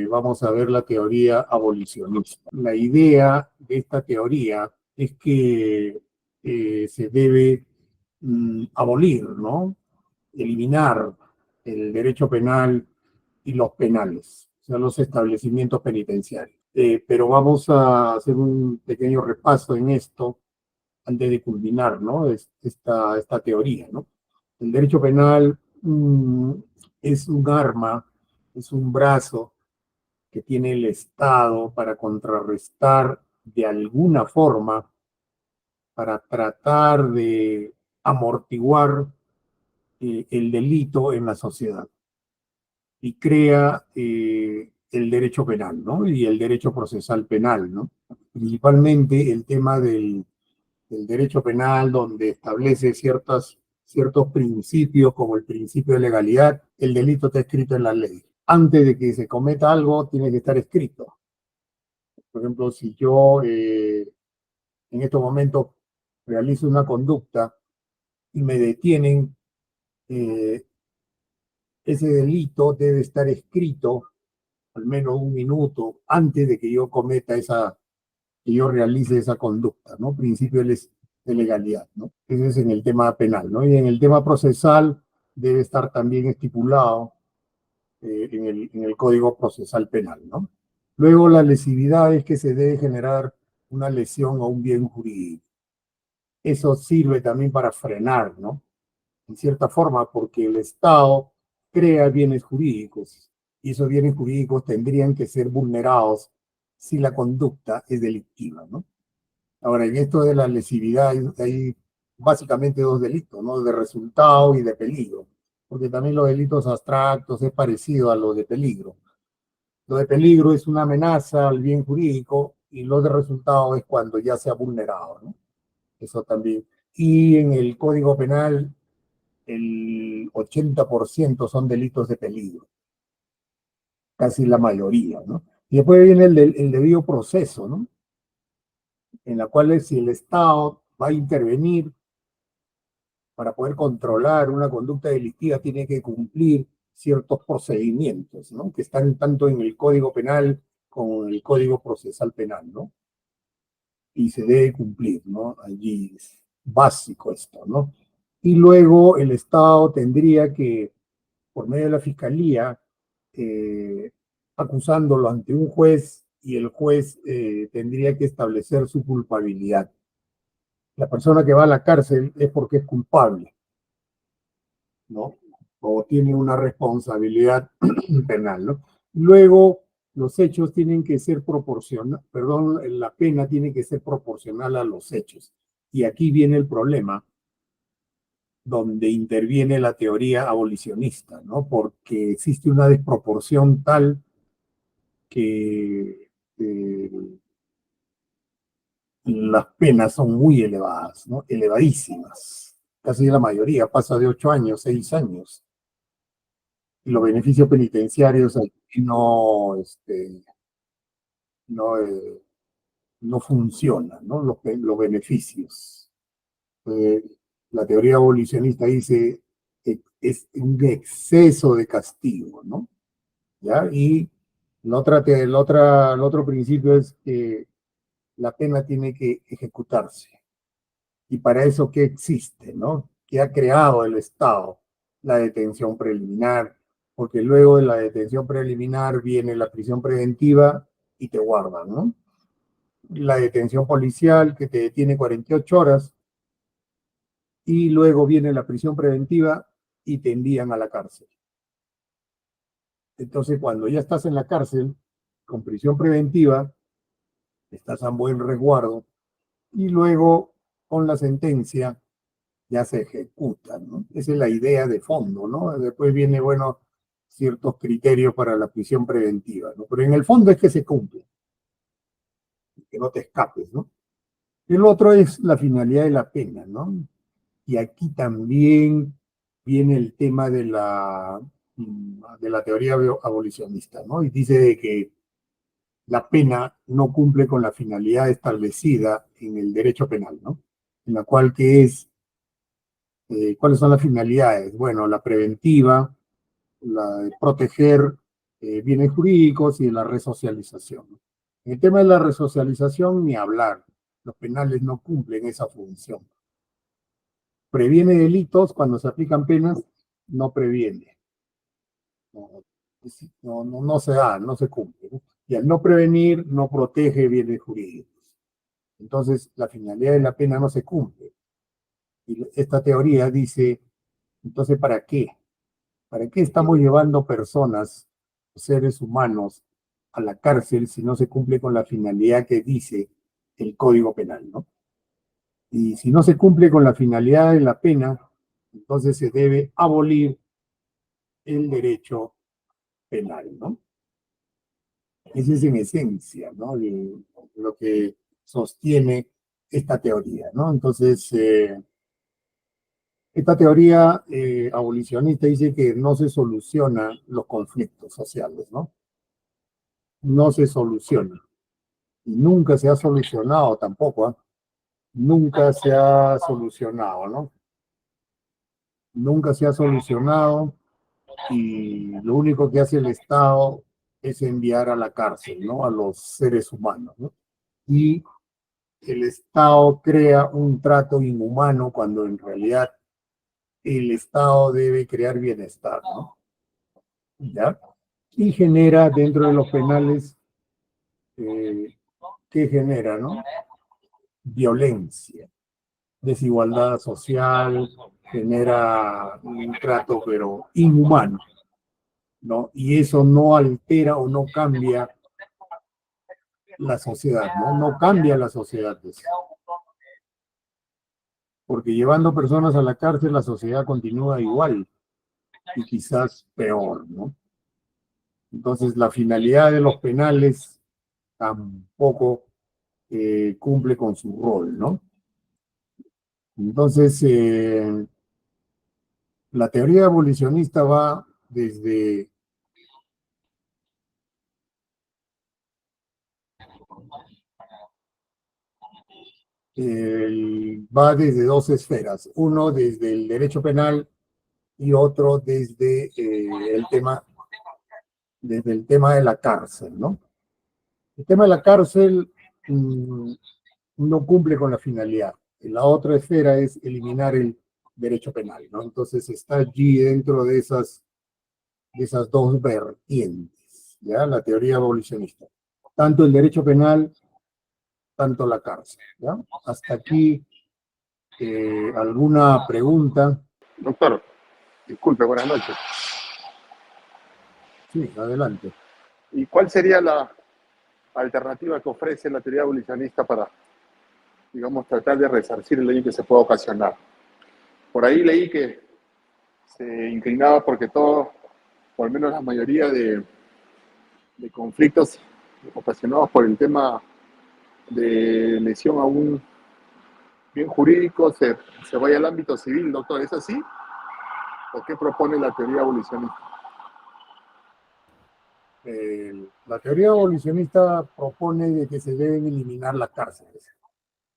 vamos a ver la teoría abolicionista. La idea de esta teoría es que se debe abolir, ¿no? Eliminar el derecho penal y los penales, o sea, los establecimientos penitenciarios. Pero vamos a hacer un pequeño repaso en esto antes de culminar, ¿no? Esta teoría, ¿no? El derecho penal es un arma, es un brazo que tiene el Estado para contrarrestar de alguna forma, para tratar de amortiguar el delito en la sociedad y crea el derecho penal, ¿no? Y el derecho procesal penal, ¿no? Principalmente el tema del derecho penal, donde establece ciertos principios, como el principio de legalidad. El delito está escrito en la ley. Antes de que se cometa algo, tiene que estar escrito. Por ejemplo, si yo en estos momentos realizo una conducta y me detienen, eh, ese delito debe estar escrito al menos un minuto antes de que yo cometa que yo realice esa conducta, ¿no? Principio de legalidad, ¿no? Ese es en el tema penal, ¿no? Y en el tema procesal debe estar también estipulado en el Código Procesal Penal, ¿no? Luego, la lesividad es que se debe generar una lesión a un bien jurídico. Eso sirve también para frenar, ¿no? En cierta forma, porque el Estado crea bienes jurídicos y esos bienes jurídicos tendrían que ser vulnerados si la conducta es delictiva, ¿no? Ahora, en esto de la lesividad hay básicamente dos delitos, ¿no? De resultado y de peligro, porque también los delitos abstractos es parecido a lo de peligro. Lo de peligro es una amenaza al bien jurídico y lo de resultado es cuando ya se ha vulnerado, ¿no? Eso también. Y en el Código Penal, el 80% son delitos de peligro, casi la mayoría, ¿no? Y después viene el debido proceso, ¿no? En la cual si el Estado va a intervenir para poder controlar una conducta delictiva, tiene que cumplir ciertos procedimientos, ¿no? Que están tanto en el Código Penal como en el Código Procesal Penal, ¿no? Y se debe cumplir, ¿no? Allí es básico esto, ¿no? Y luego el Estado tendría que, por medio de la Fiscalía, eh, acusándolo ante un juez, y el juez tendría que establecer su culpabilidad. La persona que va a la cárcel es porque es culpable, ¿no? O tiene una responsabilidad penal, ¿no? Luego, los hechos tienen que ser proporcional, perdón, la pena tiene que ser proporcional a los hechos. Y aquí viene el problema donde interviene la teoría abolicionista, ¿no? Porque existe una desproporción tal que las penas son muy elevadas, ¿no? Elevadísimas. Casi la mayoría pasa de 8 años, 6 años. Y los beneficios penitenciarios aquí no, no funcionan, ¿no? Los beneficios. Eh, la teoría abolicionista dice que es un exceso de castigo, ¿no? ¿Ya? Y el otro principio es que la pena tiene que ejecutarse. Y para eso, ¿qué existe, no? ¿Qué ha creado el Estado? La detención preliminar, porque luego de la detención preliminar viene la prisión preventiva y te guardan, ¿no? La detención policial que te detiene 48 horas y luego viene la prisión preventiva y te envían a la cárcel. Entonces, cuando ya estás en la cárcel, con prisión preventiva, estás a buen resguardo y luego con la sentencia ya se ejecuta, ¿no? Esa es la idea de fondo, ¿no? Después viene, bueno, ciertos criterios para la prisión preventiva, ¿no? Pero en el fondo es que se cumple, que no te escapes, ¿no? El otro es la finalidad de la pena, ¿no? Y aquí también viene el tema de la teoría abolicionista, ¿no? Y dice de que la pena no cumple con la finalidad establecida en el derecho penal, ¿no? En la cual que es, ¿cuáles son las finalidades? Bueno, la preventiva, la de proteger bienes jurídicos y de la resocialización. En el tema de la resocialización, ni hablar. Los penales no cumplen esa función. Previene delitos cuando se aplican penas, no previene. No se da, no se cumple, ¿no? Y al no prevenir, no protege bienes jurídicos. Entonces, la finalidad de la pena no se cumple. Y esta teoría dice, entonces, ¿para qué? ¿Para qué estamos llevando personas, seres humanos, a la cárcel si no se cumple con la finalidad que dice el Código Penal, ¿no? Y si no se cumple con la finalidad de la pena, entonces se debe abolir el derecho penal, ¿no? Ese es en esencia, ¿no? Lo que sostiene esta teoría, ¿no? Entonces, esta teoría abolicionista dice que no se solucionan los conflictos sociales, ¿no? No se soluciona. Y nunca se ha solucionado tampoco, ¿eh? Nunca se ha solucionado, ¿no? Nunca se ha solucionado y lo único que hace el Estado es enviar a la cárcel, ¿no? A los seres humanos, ¿no? Y el Estado crea un trato inhumano cuando en realidad el Estado debe crear bienestar, ¿no? ¿Ya? Y genera dentro de los penales, eh, ¿qué genera, no? Violencia, desigualdad social, genera un trato pero inhumano, ¿no? Y eso no altera o no cambia la sociedad, ¿no? No cambia la sociedad, pues. Porque llevando personas a la cárcel la sociedad continúa igual y quizás peor, ¿no? Entonces la finalidad de los penales tampoco cumple con su rol, ¿no? Entonces, la teoría abolicionista va desde va desde dos esferas, uno desde el derecho penal y otro desde el tema de la cárcel, ¿no? El tema de la cárcel no cumple con la finalidad. La otra esfera es eliminar el derecho penal, ¿no? Entonces está allí dentro de esas dos vertientes, ¿ya? La teoría abolicionista. Tanto el derecho penal, tanto la cárcel, ¿ya? Hasta aquí, ¿alguna pregunta? Doctor, disculpe, buenas noches. Sí, adelante. ¿Y cuál sería la alternativa que ofrece la teoría abolicionista para, digamos, tratar de resarcir el daño que se pueda ocasionar? Por ahí leí que se inclinaba porque todo, o al menos la mayoría de conflictos ocasionados por el tema de lesión a un bien jurídico se vaya al ámbito civil, doctor. ¿Es así? ¿O qué propone la teoría abolicionista? La teoría abolicionista propone de que se deben eliminar las cárceles.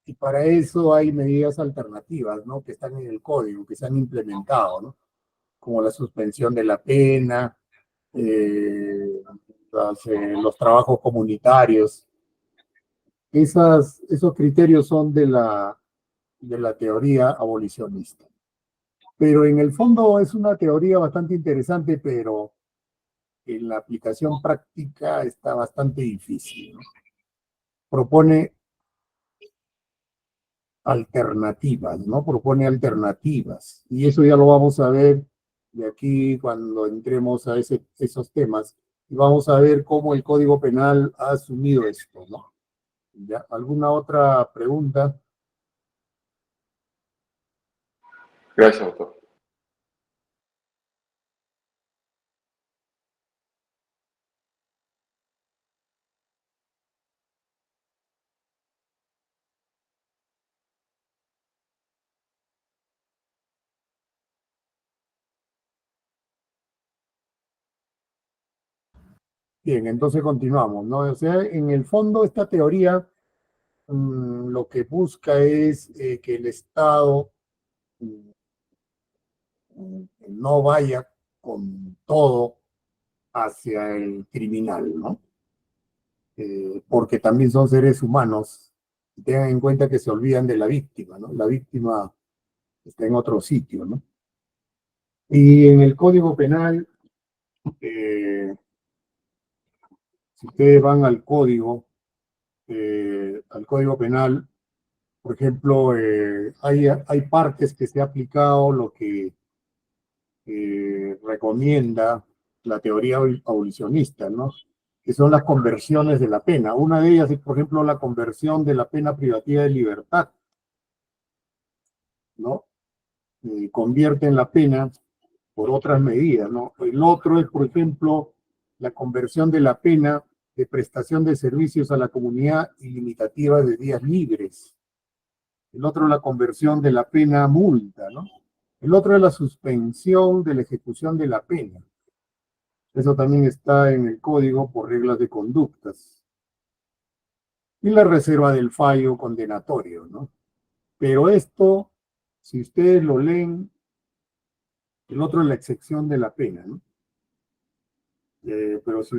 Y para eso hay medidas alternativas, ¿no? Que están en el código, que se han implementado, ¿no? Como la suspensión de la pena, eh, los trabajos comunitarios. Esos criterios son de la teoría abolicionista. Pero en el fondo es una teoría bastante interesante, pero en la aplicación práctica está bastante difícil, ¿no? Propone alternativas, ¿no? Propone alternativas. Y eso ya lo vamos a ver de aquí cuando entremos a esos temas. Y vamos a ver cómo el Código Penal ha asumido esto, ¿no? ¿Ya? ¿Alguna otra pregunta? Gracias, doctor. Bien, entonces continuamos, ¿no? O sea, en el fondo esta teoría lo que busca es que el Estado no vaya con todo hacia el criminal, ¿no? Porque también son seres humanos. Tengan en cuenta que se olvidan de la víctima, ¿no? La víctima está en otro sitio, ¿no? Y en el Código Penal, eh, si ustedes van al Código Penal, por ejemplo, hay partes que se ha aplicado lo que recomienda la teoría abolicionista, ¿no? Que son las conversiones de la pena. Una de ellas es, por ejemplo, la conversión de la pena privativa de libertad, ¿no? Convierten la pena por otras medidas, ¿no? El otro es, por ejemplo, la conversión de la pena de prestación de servicios a la comunidad ilimitativa de días libres. El otro es la conversión de la pena a multa, ¿no? El otro es la suspensión de la ejecución de la pena. Eso también está en el código por reglas de conductas. Y la reserva del fallo condenatorio, ¿no? Pero esto, si ustedes lo leen, el otro es la excepción de la pena, ¿no? Pero si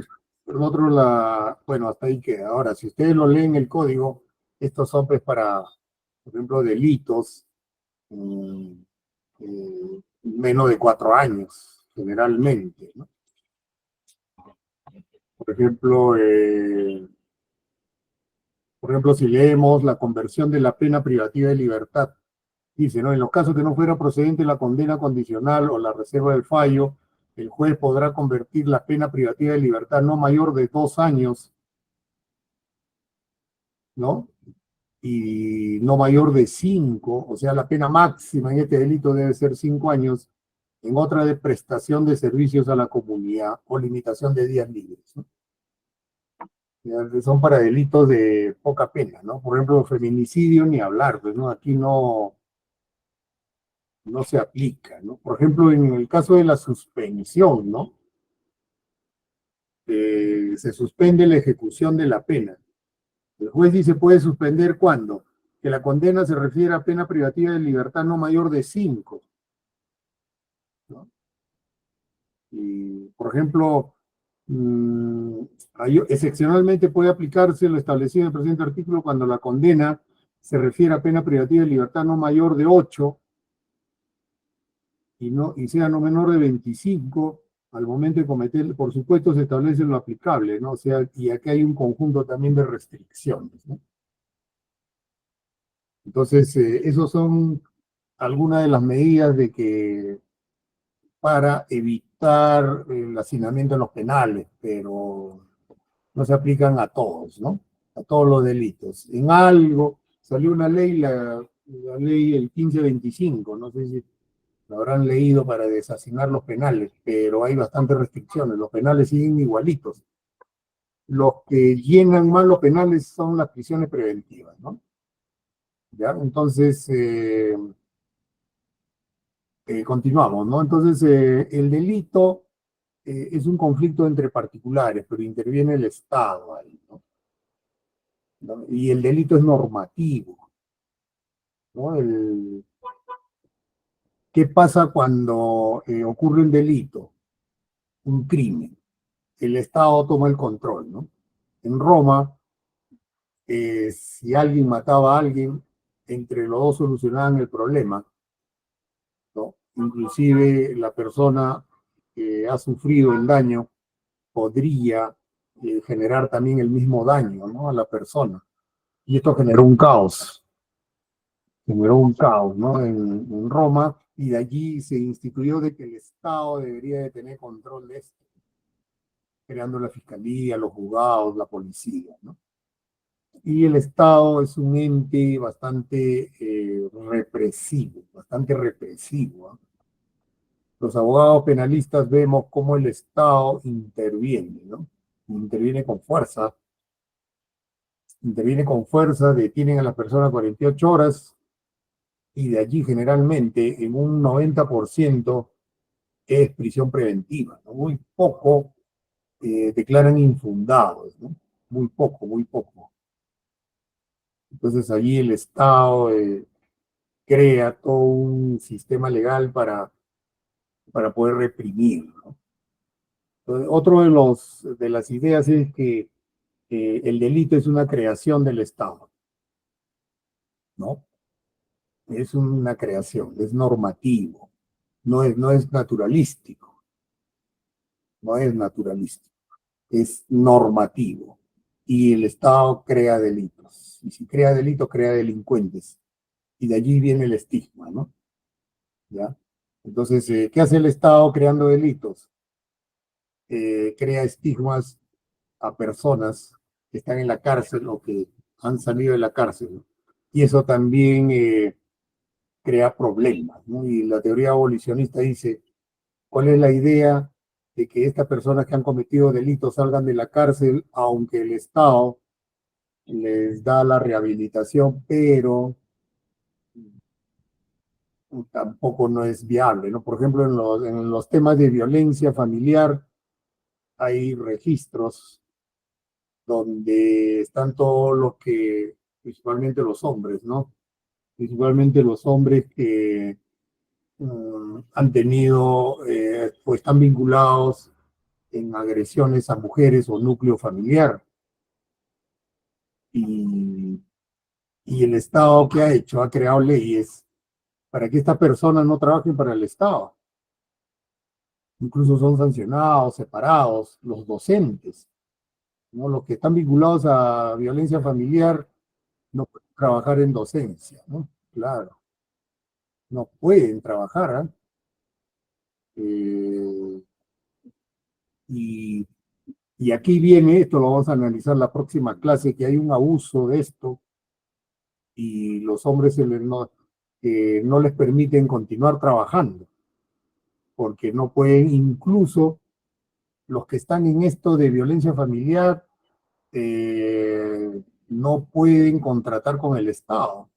el otro bueno, hasta ahí queda. Ahora, si ustedes lo leen el código, estos son pues para, por ejemplo, delitos menos de 4 años, generalmente, ¿no? Por ejemplo, si leemos la conversión de la pena privativa de libertad, dice, ¿no? En los casos que no fuera procedente la condena condicional o la reserva del fallo, el juez podrá convertir la pena privativa de libertad no mayor de 2 años, ¿no? Y no mayor de 5, o sea, la pena máxima en este delito debe ser 5 años, en otra de prestación de servicios a la comunidad o limitación de días libres, ¿no? Son para delitos de poca pena, ¿no? Por ejemplo, feminicidio ni hablar, pues, ¿no? Aquí no se aplica, ¿no? Por ejemplo, en el caso de la suspensión, ¿no? Se suspende la ejecución de la pena. El juez dice puede suspender cuando que la condena se refiere a pena privativa de libertad no mayor de 5, ¿no? Y, por ejemplo, excepcionalmente puede aplicarse lo establecido en el presente artículo cuando la condena se refiere a pena privativa de libertad no mayor de 8 y sea no menor de 25 al momento de cometer, por supuesto se establece lo aplicable, ¿no? O sea, y aquí hay un conjunto también de restricciones, ¿no? Entonces, esos son algunas de las medidas para evitar el hacinamiento en los penales, pero no se aplican a todos, ¿no? A todos los delitos. En algo salió una ley, la ley el 1525, no sé si lo habrán leído para deshacinar los penales, pero hay bastantes restricciones. Los penales siguen igualitos. Los que llenan más los penales son las prisiones preventivas, ¿no? ¿Ya? Entonces, continuamos, ¿no? Entonces, el delito es un conflicto entre particulares, pero interviene el Estado ahí, ¿no? ¿No? Y el delito es normativo, ¿no? ¿Qué pasa cuando ocurre un delito, un crimen? El Estado toma el control, ¿no? En Roma, si alguien mataba a alguien, entre los dos solucionaban el problema, ¿no? Inclusive la persona que ha sufrido el daño podría generar también el mismo daño, ¿no? A la persona. Y esto generó un caos, ¿no? En Roma, y de allí se instituyó de que el Estado debería de tener control de esto, creando la fiscalía, los juzgados, la policía, ¿no? Y el Estado es un ente bastante represivo, bastante represivo, ¿eh? Los abogados penalistas vemos cómo el Estado interviene, ¿no? Interviene con fuerza, detienen a la persona 48 horas y de allí generalmente en un 90% es prisión preventiva, ¿no? Muy poco declaran infundados, ¿no? Muy poco, muy poco. Entonces allí el Estado crea todo un sistema legal para poder reprimir, ¿no? Otro de las ideas es que el delito es una creación del Estado, ¿no? Es una creación, es normativo, no es naturalístico, no es naturalístico, es normativo. Y el Estado crea delitos. Y si crea delitos, crea delincuentes. Y de allí viene el estigma, ¿no? ¿Ya? Entonces, ¿qué hace el Estado creando delitos? Crea estigmas a personas que están en la cárcel o que han salido de la cárcel, ¿no? Y eso también crea problemas, ¿no? Y la teoría abolicionista dice, ¿cuál es la idea de que estas personas que han cometido delitos salgan de la cárcel, aunque el Estado les da la rehabilitación, pero tampoco no es viable, ¿no? Por ejemplo, en los temas de violencia familiar hay registros donde están todos los que, principalmente los hombres, ¿no? Principalmente los hombres que han tenido, o están vinculados en agresiones a mujeres o núcleo familiar. Y, y el Estado, ¿qué ha hecho? Ha creado leyes para que estas personas no trabajen para el Estado. Incluso son sancionados, separados, los docentes, ¿no? Los que están vinculados a violencia familiar no pueden trabajar en docencia, ¿no? Claro, no pueden trabajar, ¿eh? Eh, y, y aquí viene, esto lo vamos a analizar la próxima clase, que hay un abuso de esto y los hombres no les permiten continuar trabajando, porque no pueden, incluso los que están en esto de violencia familiar, no pueden contratar con el Estado,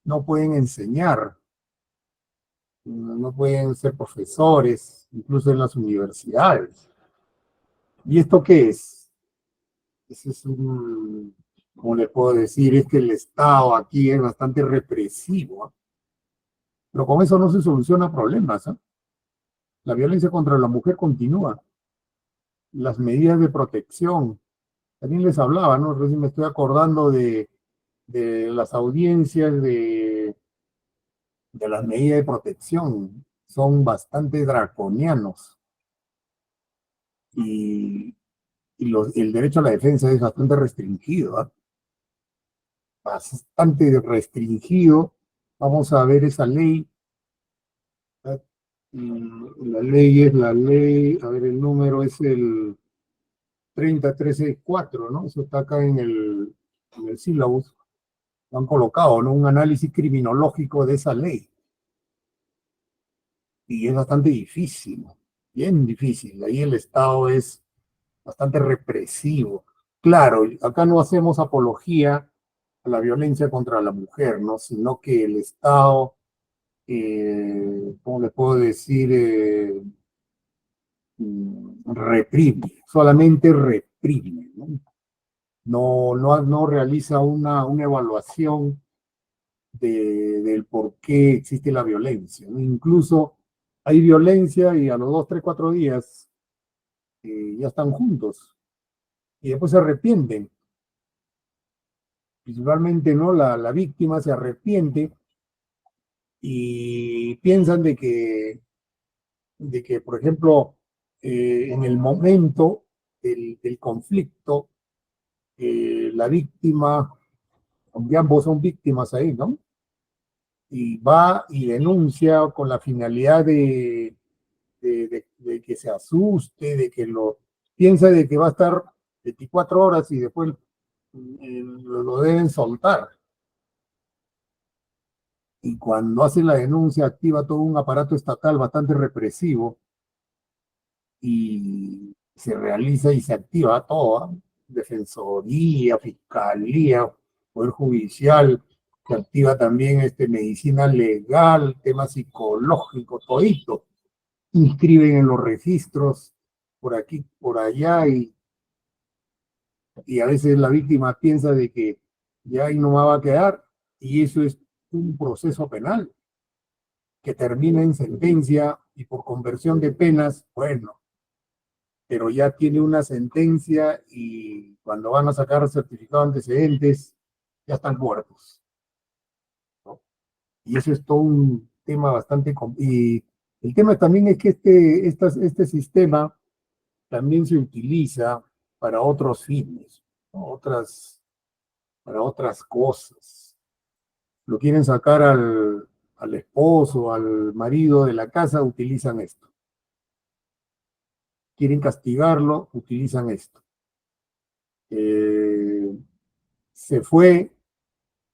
no pueden enseñar, no pueden ser profesores, incluso en las universidades. ¿Y esto qué es? Ese es ¿cómo le puedo decir? Es que el Estado aquí es bastante represivo, ¿eh? Pero con eso no se soluciona problemas, ¿eh? La violencia contra la mujer continúa. Las medidas de protección. También les hablaba, ¿no? Recién me estoy acordando de las audiencias de las medidas de protección. Son bastante draconianos. Y, el derecho a la defensa es bastante restringido, ¿eh? Bastante restringido. Vamos a ver esa ley. ¿Eh? La ley es la ley, a ver, el número es el 30134, ¿no? Eso está acá en el sílabus. Lo han colocado, ¿no? Un análisis criminológico de esa ley. Y es bastante difícil, bien difícil. Ahí el Estado es bastante represivo. Claro, acá no hacemos apología a la violencia contra la mujer, ¿no? Sino que el Estado, ¿cómo le puedo decir? Reprime, solamente reprime, ¿no? No realiza una evaluación del por qué existe la violencia, ¿no? Incluso hay violencia y a los 2, 3, 4 días ya están juntos y después se arrepienten. Principalmente, ¿no? La víctima se arrepiente y piensan de que por ejemplo, en el momento del conflicto, la víctima, aunque ambos son víctimas ahí, ¿no? Y va y denuncia con la finalidad de que se asuste, de que piensa de que va a estar 24 horas y después lo deben soltar. Y cuando hace la denuncia activa todo un aparato estatal bastante represivo y se realiza y se activa todo, ¿eh? Defensoría, Fiscalía, Poder Judicial, se activa también medicina legal, tema psicológico, todito. Inscriben en los registros por aquí, por allá, y a veces la víctima piensa de que ya ahí no va a quedar, y eso es un proceso penal que termina en sentencia y por conversión de penas, bueno, pero ya tiene una sentencia y cuando van a sacar certificado de antecedentes, ya están muertos, ¿no? Y eso es todo un tema bastante... Y el tema también es que este sistema también se utiliza para otros fines, ¿no? Para otras cosas. Lo quieren sacar al esposo, al marido de la casa, utilizan esto. Quieren castigarlo, utilizan esto. Eh, Se fue,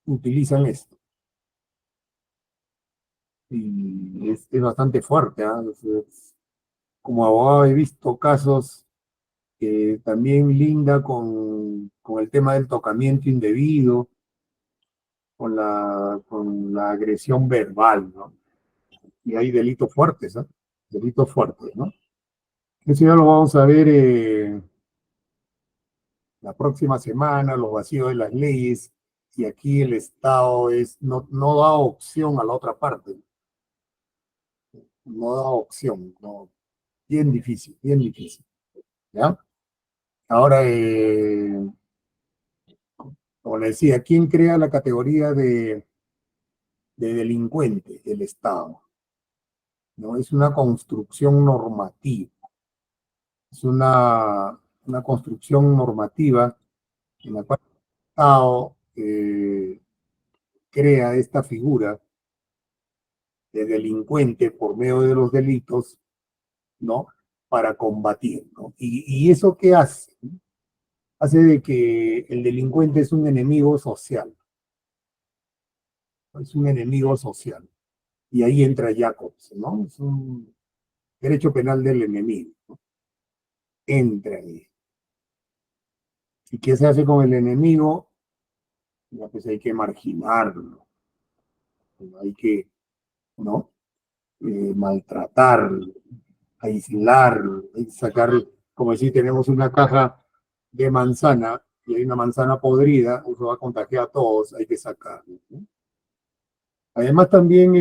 utilizan esto. Y es bastante fuerte, ¿ah? Como abogado he visto casos que también linda con el tema del tocamiento indebido, con la agresión verbal, ¿no? Y hay delitos fuertes, ¿no? Delitos fuertes, ¿no? Eso ya lo vamos a ver la próxima semana, los vacíos de las leyes, y aquí el Estado no da opción a la otra parte, no da opción, no, bien difícil, ¿ya? Ahora, como le decía, ¿quién crea la categoría de delincuente? El Estado, ¿no? Es una construcción normativa, es una construcción normativa en la cual el Estado crea esta figura de delincuente por medio de los delitos, ¿no? Para combatir, ¿no? ¿Y eso qué hace? Hace de que el delincuente es un enemigo social, ¿no? Es un enemigo social. Y ahí entra Jacobs, ¿no? Es un derecho penal del enemigo, ¿no? Entra ahí. ¿Y qué se hace con el enemigo? Ya pues hay que marginarlo, hay que, ¿no? Maltratarlo, aislarlo, hay que sacar, como decir, tenemos una caja de manzana y hay una manzana podrida, eso va a contagiar a todos, hay que sacarlo, ¿no? Además también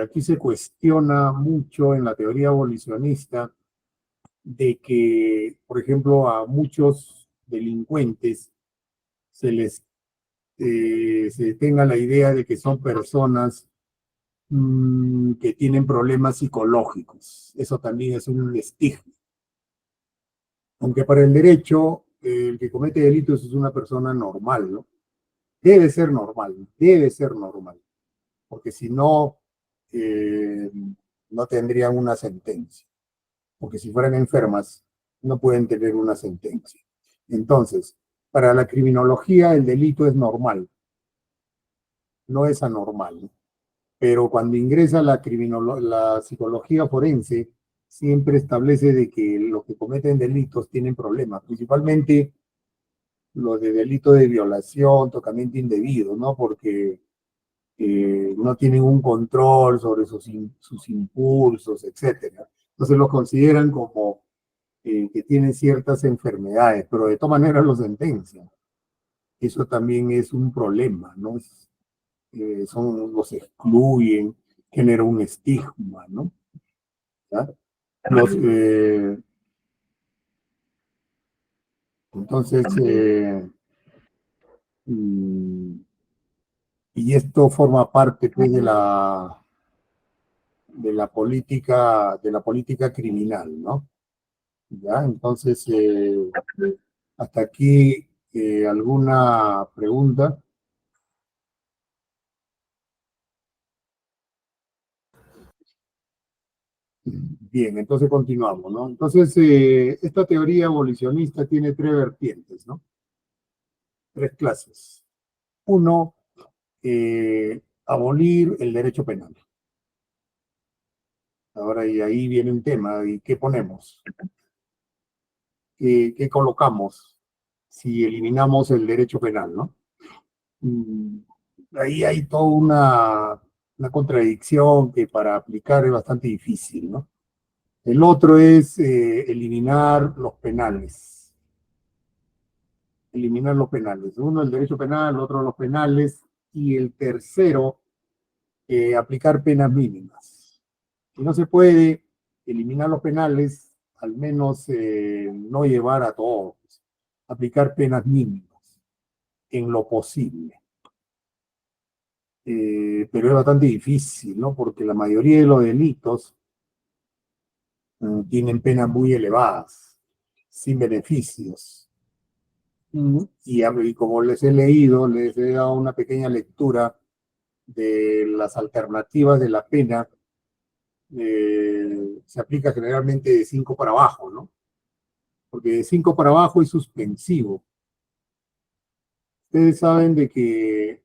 aquí se cuestiona mucho en la teoría abolicionista de que, por ejemplo, a muchos delincuentes se tenga la idea de que son personas que tienen problemas psicológicos. Eso también es un estigma. Aunque para el derecho, el que comete delitos es una persona normal, ¿no? Debe ser normal, porque si no, eh, no tendrían una sentencia, porque si fueran enfermas, no pueden tener una sentencia. Entonces, para la criminología, el delito es normal, no es anormal, ¿no? Pero cuando ingresa la psicología forense, siempre establece de que los que cometen delitos tienen problemas, principalmente los de delito de violación, tocamiento indebido, ¿no? Porque no tienen un control sobre sus impulsos, etcétera. Entonces los consideran como que tienen ciertas enfermedades, pero de todas maneras los sentencian. Eso también es un problema, ¿no? Los excluyen, genera un estigma, ¿no? ¿Ya? Los, entonces, mm, y esto forma parte pues, de la política criminal, ¿no? ¿Ya? Entonces, hasta aquí alguna pregunta. Bien, entonces continuamos, ¿no? Entonces, esta teoría abolicionista tiene tres vertientes, ¿no? Tres clases. Uno, abolir el derecho penal. Ahora, y ahí viene un tema, ¿y qué ponemos? ¿Qué colocamos si eliminamos el derecho penal, ¿no? Mm, Ahí hay toda una contradicción que para aplicar es bastante difícil, ¿no? El otro es eliminar los penales. Eliminar los penales. Uno el derecho penal, el otro los penales, y el tercero, aplicar penas mínimas. Si no se puede eliminar los penales, al menos no llevar a todos, aplicar penas mínimas en lo posible. Pero es bastante difícil, ¿no? Porque la mayoría de los delitos tienen penas muy elevadas, sin beneficios. Y como les he leído, les he dado una pequeña lectura de las alternativas de la pena, se aplica generalmente de 5 para abajo, ¿no? Porque de 5 para abajo es suspensivo. Ustedes saben de que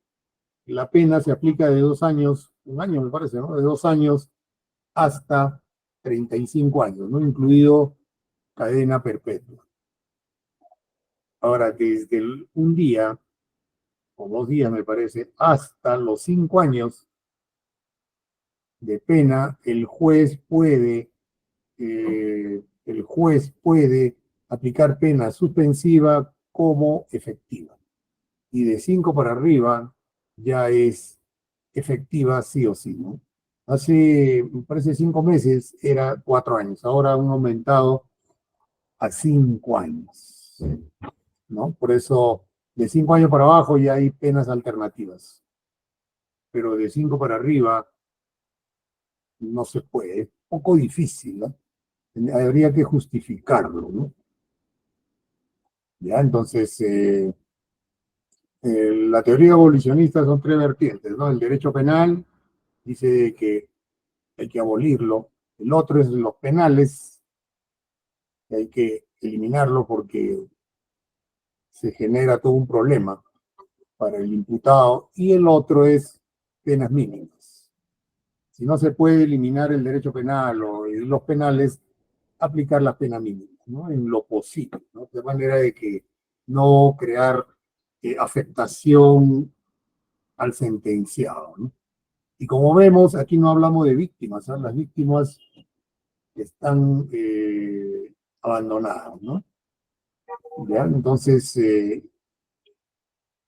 la pena se aplica de 2 años, 1 año me parece, ¿no? De 2 años hasta 35 años, ¿no? Incluido cadena perpetua. Ahora, desde un día o 2 días, me parece, hasta los 5 años de pena, el juez puede aplicar pena suspensiva como efectiva. Y de 5 para arriba ya es efectiva sí o sí, ¿no? Hace, me parece, 5 meses era 4 años, ahora han aumentado a 5 años, ¿no? Por eso, de 5 años para abajo ya hay penas alternativas, pero de 5 para arriba no se puede, es un poco difícil, ¿no? Habría que justificarlo, ¿no? Ya, entonces, la teoría abolicionista son 3 vertientes, ¿no? El derecho penal dice que hay que abolirlo, el otro es los penales, que hay que eliminarlo porque se genera todo un problema para el imputado, y el otro es penas mínimas. Si no se puede eliminar el derecho penal o los penales, aplicar la pena mínima, ¿no? En lo posible, ¿no? De manera de que no crear afectación al sentenciado, ¿no? Y como vemos, aquí no hablamos de víctimas, ¿eh? Las víctimas están abandonadas, ¿no? ¿Ya? Entonces,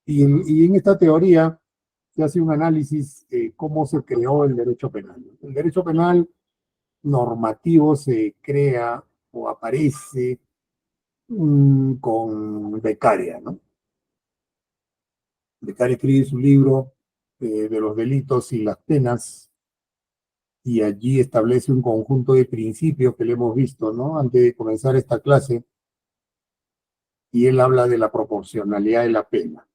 y en esta teoría se hace un análisis de cómo se creó el derecho penal. El derecho penal normativo se crea o aparece con Beccaria, ¿no? Beccaria escribe su libro de los delitos y las penas, y allí establece un conjunto de principios que le hemos visto, ¿no? Antes de comenzar esta clase, y él habla de la proporcionalidad de la pena,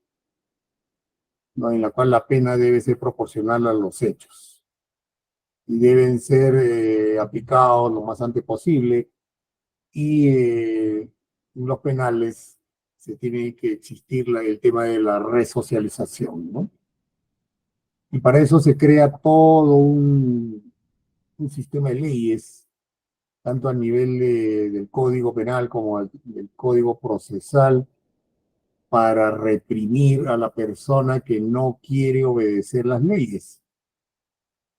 ¿no? En la cual la pena debe ser proporcional a los hechos y deben ser aplicados lo más antes posible, y en los penales se tiene que existir el tema de la resocialización, ¿no? Y para eso se crea todo un sistema de leyes, tanto a nivel del Código Penal como del Código Procesal, para reprimir a la persona que no quiere obedecer las leyes,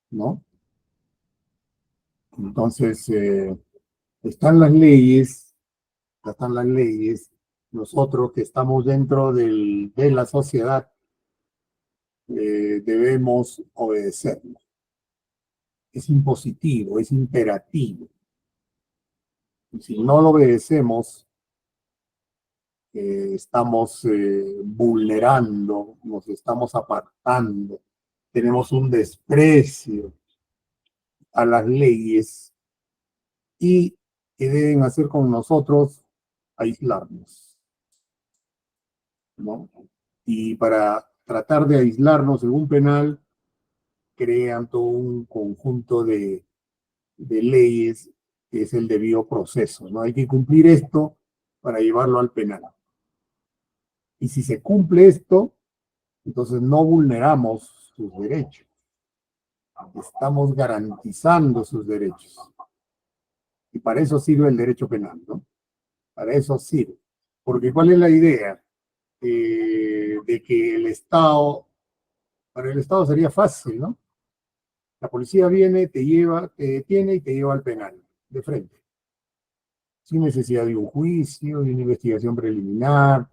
¿no? Entonces, están las leyes, están las leyes, nosotros que estamos dentro de la sociedad debemos obedecerlo. Es impositivo, es imperativo. Y si no lo obedecemos, estamos vulnerando, nos estamos apartando, tenemos un desprecio a las leyes, y que deben hacer con nosotros aislarnos, ¿no? Y para tratar de aislarnos, según penal, crean todo un conjunto de leyes que es el debido proceso, ¿no? Hay que cumplir esto para llevarlo al penal. Y si se cumple esto, entonces no vulneramos sus derechos. Estamos garantizando sus derechos. Y para eso sirve el derecho penal, ¿no? Para eso sirve. Porque ¿cuál es la idea? De que para el Estado sería fácil, ¿no? La policía viene, te lleva, te detiene y te lleva al penal, de frente. Sin necesidad de un juicio, de una investigación preliminar,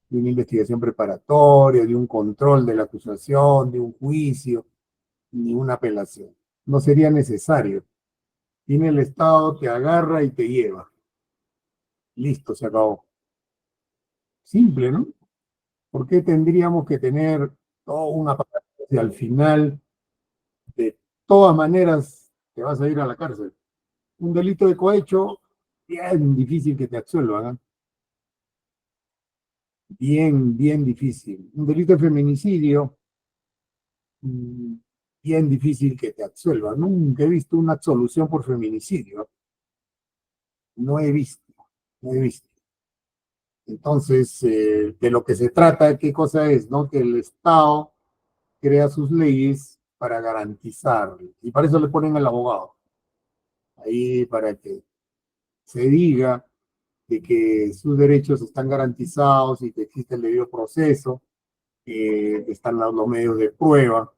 de una investigación preparatoria, de un control de la acusación, de un juicio, ni una apelación. No sería necesario. Viene el Estado, te agarra y te lleva. Listo, se acabó. Simple, ¿no? ¿Por qué tendríamos que tener todo un aparato si al final, de todas maneras, te vas a ir a la cárcel? Un delito de cohecho, bien difícil que te absuelvan, ¿eh? Bien, bien difícil. Un delito de feminicidio, mm, bien difícil que te absuelvan. Nunca he visto una absolución por feminicidio. No he visto, no he visto. Entonces, de lo que se trata, ¿qué cosa es? ¿No? Que el Estado crea sus leyes para garantizar, y para eso le ponen al abogado, ahí para que se diga de que sus derechos están garantizados y que existe el debido proceso, que están los medios de prueba,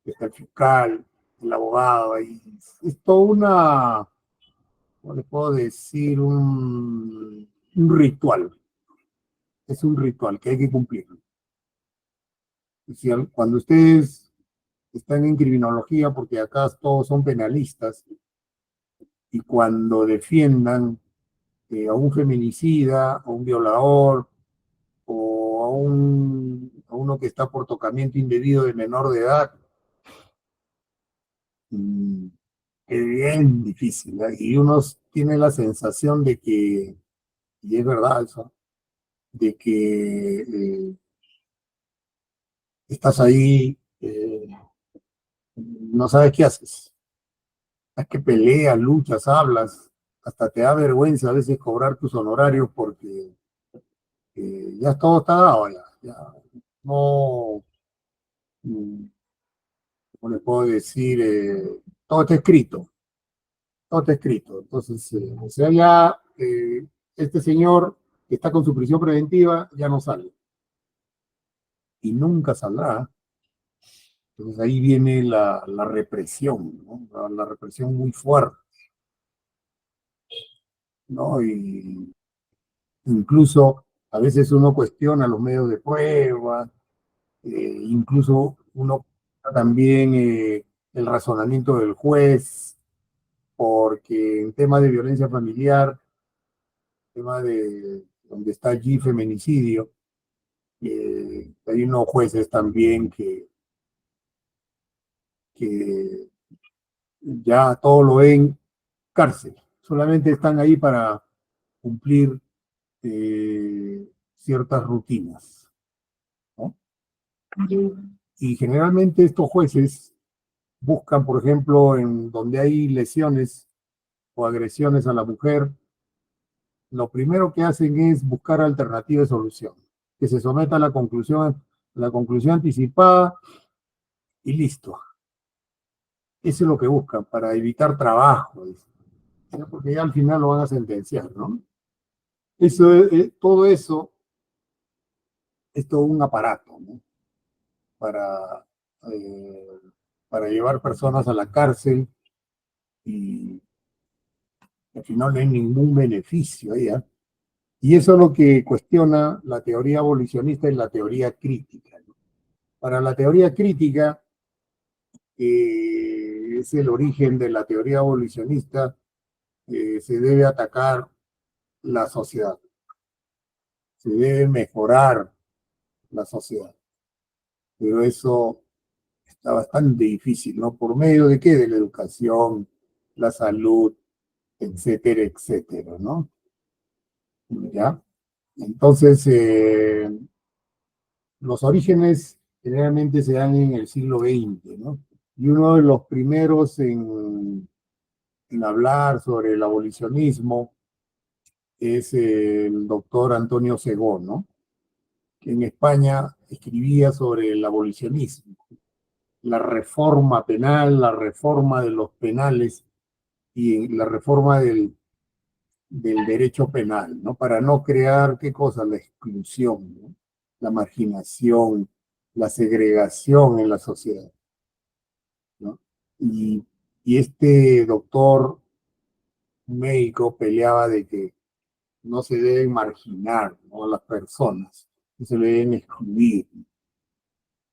que está el fiscal, el abogado, ahí es toda una, ¿cómo le puedo decir? Un ritual, es un ritual que hay que cumplir. Cuando ustedes están en criminología, porque acá todos son penalistas, y cuando defiendan a un feminicida, a un violador, o a uno que está por tocamiento indebido de menor de edad, mm, es bien difícil, ¿eh? Y uno tiene la sensación de que, y es verdad eso, de que estás ahí, no sabes qué haces. Es que peleas, luchas, hablas, hasta te da vergüenza a veces cobrar tus honorarios porque ya todo está dado, ya no, mm, ¿cómo les puedo decir? Todo está escrito, todo está escrito. Entonces, o sea, ya este señor que está con su prisión preventiva ya no sale y nunca saldrá. Entonces ahí viene la represión, ¿no? La represión muy fuerte, ¿no? Y incluso a veces uno cuestiona los medios de prueba, incluso uno también el razonamiento del juez, porque en tema de violencia familiar, tema de donde está allí feminicidio, hay unos jueces también que ya todo lo ven cárcel, solamente están ahí para cumplir ciertas rutinas, ¿no? Y generalmente estos jueces buscan, por ejemplo, en donde hay lesiones o agresiones a la mujer, lo primero que hacen es buscar alternativas de solución, que se someta a la conclusión anticipada y listo. Eso es lo que buscan, para evitar trabajo, ¿no? Porque ya al final lo van a sentenciar, ¿no? Todo eso es todo un aparato, ¿no? Para, eh, para llevar personas a la cárcel y al final no hay ningún beneficio ahí, ¿eh? Y eso es lo que cuestiona la teoría abolicionista y la teoría crítica, ¿no? Para la teoría crítica, que es el origen de la teoría abolicionista, se debe atacar la sociedad, se debe mejorar la sociedad. Pero eso está bastante difícil, ¿no? ¿Por medio de qué? De la educación, la salud, etcétera, etcétera, ¿no? ¿Ya? Entonces, los orígenes generalmente se dan en el siglo XX, ¿no? Y uno de los primeros en hablar sobre el abolicionismo es el doctor Antonio Segón, ¿no? Que en España escribía sobre el abolicionismo, la reforma penal, la reforma de los penales y la reforma del derecho penal, ¿no? Para no crear, ¿qué cosa? La exclusión, ¿no? La marginación, la segregación en la sociedad, ¿no? Y, y este doctor médico peleaba de que no se deben marginar, ¿no? A las personas, que se le deben excluir,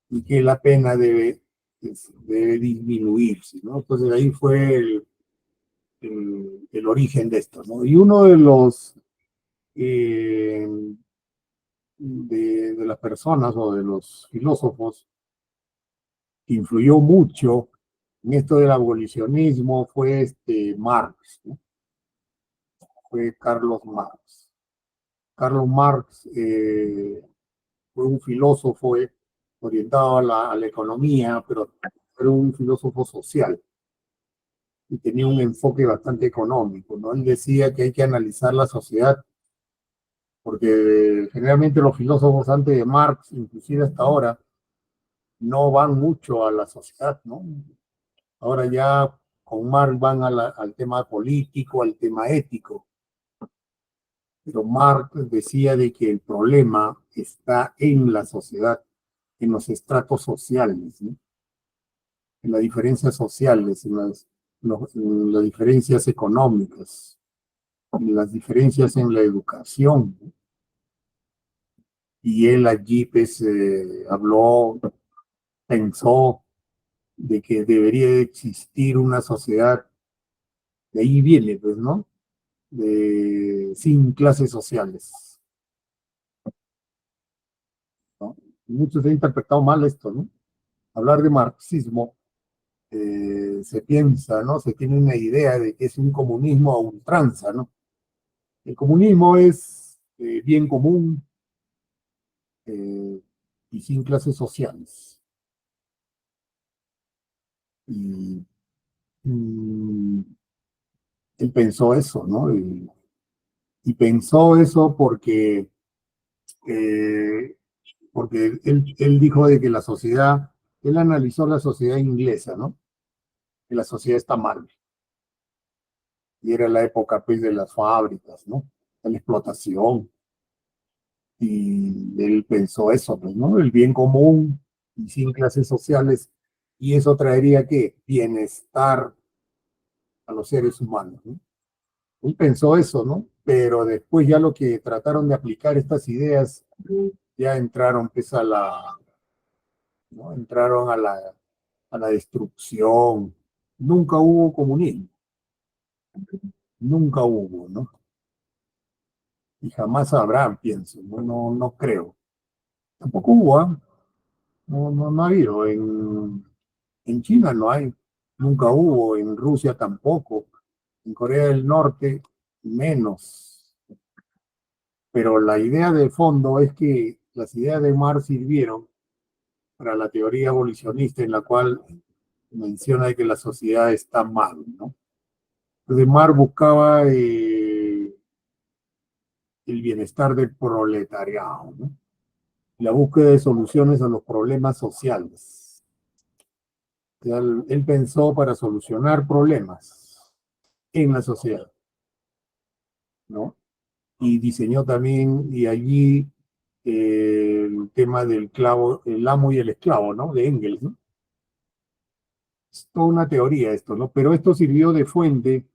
y que la pena debe disminuirse, ¿no? Entonces ahí fue el origen de esto, ¿no? Y uno de los eh, de las personas o de los filósofos que influyó mucho en esto del abolicionismo fue Marx, ¿no? Fue Carlos Marx. Carlos Marx fue un filósofo orientado a la economía, pero era un filósofo social y tenía un enfoque bastante económico, ¿no? Él decía que hay que analizar la sociedad, porque generalmente los filósofos antes de Marx, inclusive hasta ahora, no van mucho a la sociedad, ¿no? Ahora ya con Marx van al tema político, al tema ético, pero Marx decía de que el problema está en la sociedad, en los estratos sociales, ¿no? En las diferencias sociales, en las diferencias económicas, en las diferencias en la educación, ¿no? Y él allí pues habló, pensó de que debería existir una sociedad, de ahí viene pues, ¿no? Sin clases sociales, ¿no? Muchos han interpretado mal esto, ¿no? Hablar de marxismo, se piensa, ¿no? Se tiene una idea de que es un comunismo a ultranza, ¿no? El comunismo es bien común eh, y sin clases sociales. Y mm, él pensó eso, ¿no? Y pensó eso eh, porque él dijo de que la sociedad, él analizó la sociedad inglesa, ¿no? Que la sociedad está mal. Y era la época, pues, de las fábricas, ¿no? De la explotación. Y él pensó eso, pues, ¿no? El bien común y sin clases sociales. Y eso traería, ¿qué? Bienestar a los seres humanos, ¿no? Él pensó eso, ¿no? Pero después ya lo que trataron de aplicar estas ideas, ya entraron, pues, ¿no? Entraron a la destrucción. Nunca hubo comunismo, nunca hubo, ¿no? Y jamás habrá, pienso, no, no, no creo. Tampoco hubo, ¿ah? No, no, no ha habido. En China no hay, nunca hubo, en Rusia tampoco, en Corea del Norte menos. Pero la idea de fondo es que las ideas de Marx sirvieron para la teoría abolicionista en la cual menciona que la sociedad está mal, ¿no? Entonces Marx buscaba el bienestar del proletariado, ¿no? La búsqueda de soluciones a los problemas sociales. O sea, él pensó para solucionar problemas en la sociedad, ¿no? Y diseñó también, y allí el tema del clavo, el amo y el esclavo, ¿no? De Engels, ¿no? Es toda una teoría esto, ¿no? Pero esto sirvió de fuente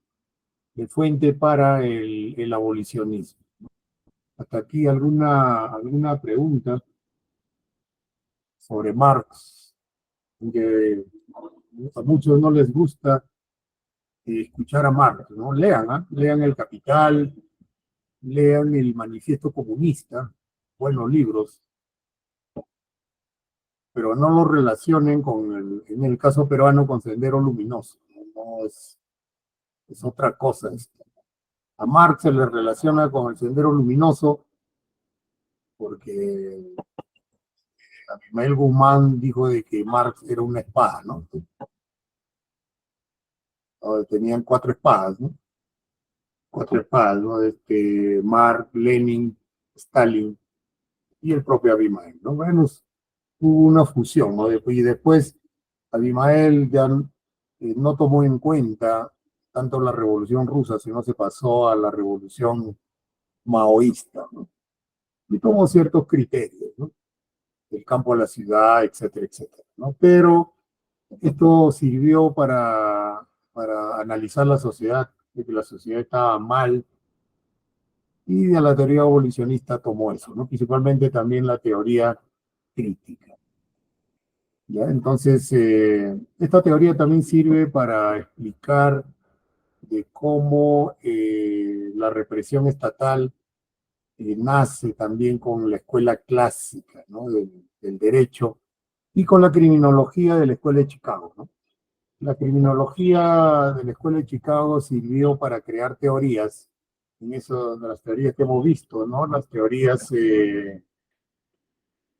para el abolicionismo. Hasta aquí alguna pregunta sobre Marx, que a muchos no les gusta escuchar a Marx, ¿no? Lean, ¿eh? Lean El Capital, lean el Manifiesto Comunista, buenos libros, pero no lo relacionen en el caso peruano, con Sendero Luminoso. No, es otra cosa esto. A Marx se le relaciona con el Sendero Luminoso porque Abimael Guzmán dijo de que Marx era una espada, ¿no? Tenían cuatro espadas, ¿no? Cuatro espadas, ¿no? Marx, Lenin, Stalin y el propio Abimael, ¿no? Bueno, hubo una fusión, ¿no? Y después Abimael ya no tomó en cuenta tanto la revolución rusa, sino se pasó a la revolución maoísta, ¿no? Y tomó ciertos criterios, ¿no? El campo a la ciudad, etcétera, etcétera, ¿no? Pero esto sirvió para analizar la sociedad, de que la sociedad estaba mal, y de la teoría abolicionista tomó eso, ¿no? Principalmente también la teoría crítica. ¿Ya? Entonces, esta teoría también sirve para explicar de cómo la represión estatal nace también con la escuela clásica, ¿no? Del derecho y con la criminología de la escuela de Chicago, ¿no? La criminología de la escuela de Chicago sirvió para crear teorías, en eso de las teorías que hemos visto, ¿no? Las teorías de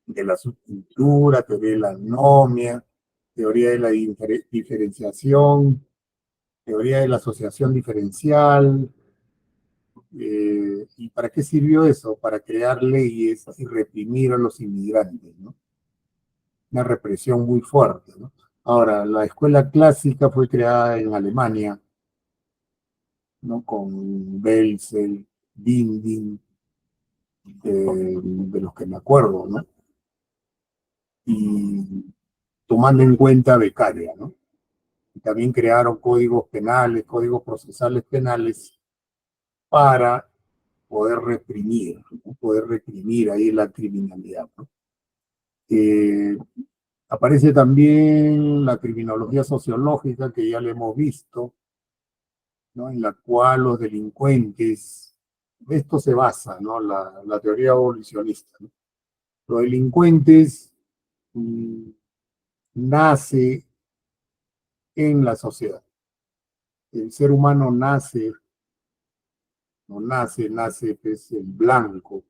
la subcultura, teoría de la anomia, teoría de la diferenciación, teoría de la asociación diferencial. ¿Y para qué sirvió eso? Para crear leyes y reprimir a los inmigrantes, ¿no? Una represión muy fuerte, ¿no? Ahora, la escuela clásica fue creada en Alemania, ¿no? Con Belzel, Binding, de los que me acuerdo, ¿no? Y tomando en cuenta Beccaria, ¿no? Y también crearon códigos penales, códigos procesales penales para poder reprimir ahí la criminalidad, ¿no? Eh, Aparece también la criminología sociológica, que ya lo hemos visto, ¿no? En la cual los delincuentes, esto se basa, ¿no? La teoría abolicionista, ¿no? Los delincuentes mm, nace en la sociedad. El ser humano nace, no nace, nace pues, en blanco,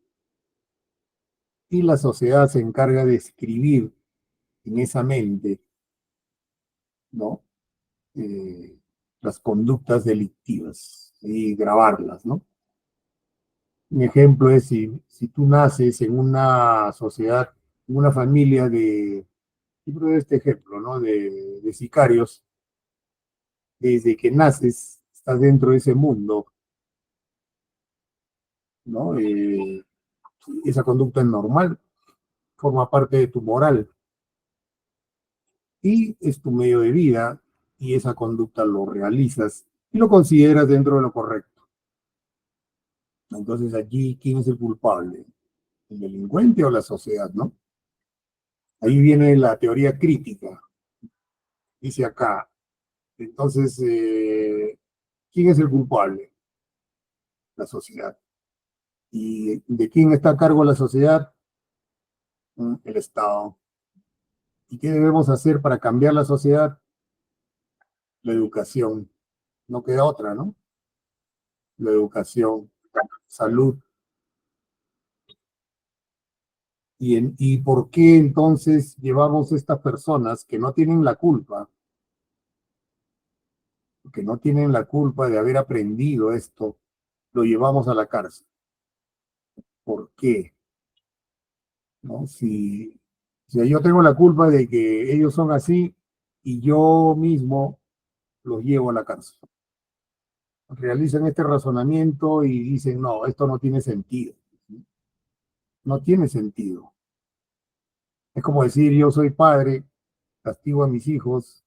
y la sociedad se encarga de escribir en esa mente, ¿no? Eh, las conductas delictivas y grabarlas, ¿no? Un ejemplo es si tú naces en una sociedad, en una familia yo de este ejemplo, ¿no? De sicarios, desde que naces, estás dentro de ese mundo, ¿no? Esa conducta es normal, forma parte de tu moral y es tu medio de vida y esa conducta lo realizas y lo consideras dentro de lo correcto. Entonces allí, ¿quién es el culpable? ¿El delincuente o la sociedad, no? Ahí viene la teoría crítica. Dice acá, entonces, ¿quién es el culpable? La sociedad. ¿Y de quién está a cargo la sociedad? El Estado. ¿Y qué debemos hacer para cambiar la sociedad? La educación. No queda otra, ¿no? La educación, salud. ¿Y por qué entonces llevamos estas personas que no tienen la culpa, de haber aprendido esto, lo llevamos a la cárcel? ¿Por qué? ¿No? Si yo tengo la culpa de que ellos son así y yo mismo los llevo a la cárcel. Realizan este razonamiento y dicen, no, esto no tiene sentido. No tiene sentido. Es como decir, yo soy padre, castigo a mis hijos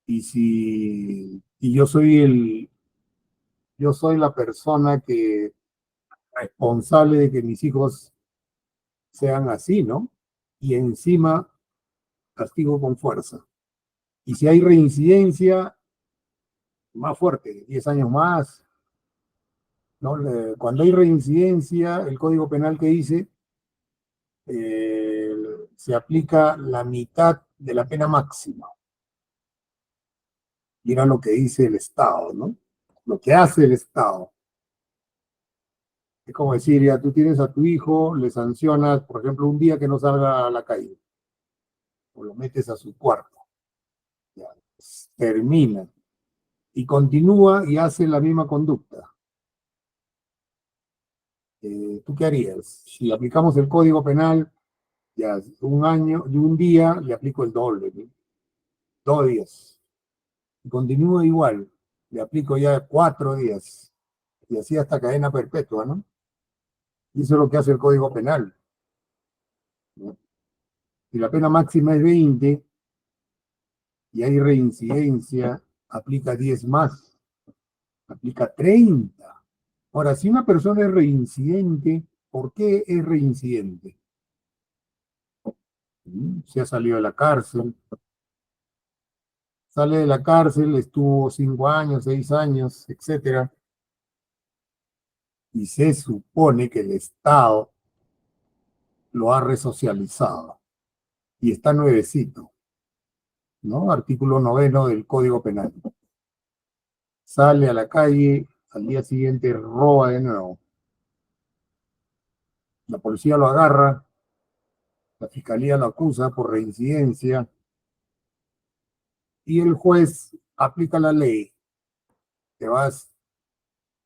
y yo soy la persona que responsable de que mis hijos sean así, ¿no? Y encima castigo con fuerza. Y si hay reincidencia, más fuerte, 10 años más, ¿no? Cuando hay reincidencia, el Código Penal que dice, eh, se aplica la mitad de la pena máxima. Mira lo que dice el Estado, ¿no? Lo que hace el Estado. Es como decir, ya tú tienes a tu hijo, le sancionas, por ejemplo, un día que no salga a la calle, o lo metes a su cuarto, ya, termina, y continúa y hace la misma conducta. ¿Tú qué harías? Si aplicamos el Código Penal, ya un año y un día le aplico el doble, ¿no? 2 días. Y continúa igual, le aplico ya 4 días. Y así hasta cadena perpetua, ¿no? Y eso es lo que hace el Código Penal, ¿no? Si la pena máxima es 20 y hay reincidencia, aplica 10 más, aplica 30. Ahora, si una persona es reincidente, ¿por qué es reincidente? Se ha salido de la cárcel, Sale de la cárcel, estuvo 5 años, 6 años, etcétera, y se supone que el Estado lo ha resocializado y está nuevecito, ¿no? Artículo 9 del Código Penal. Sale a la calle, al día siguiente roba de nuevo. La policía lo agarra, la fiscalía lo acusa por reincidencia y el juez aplica la ley. Te vas,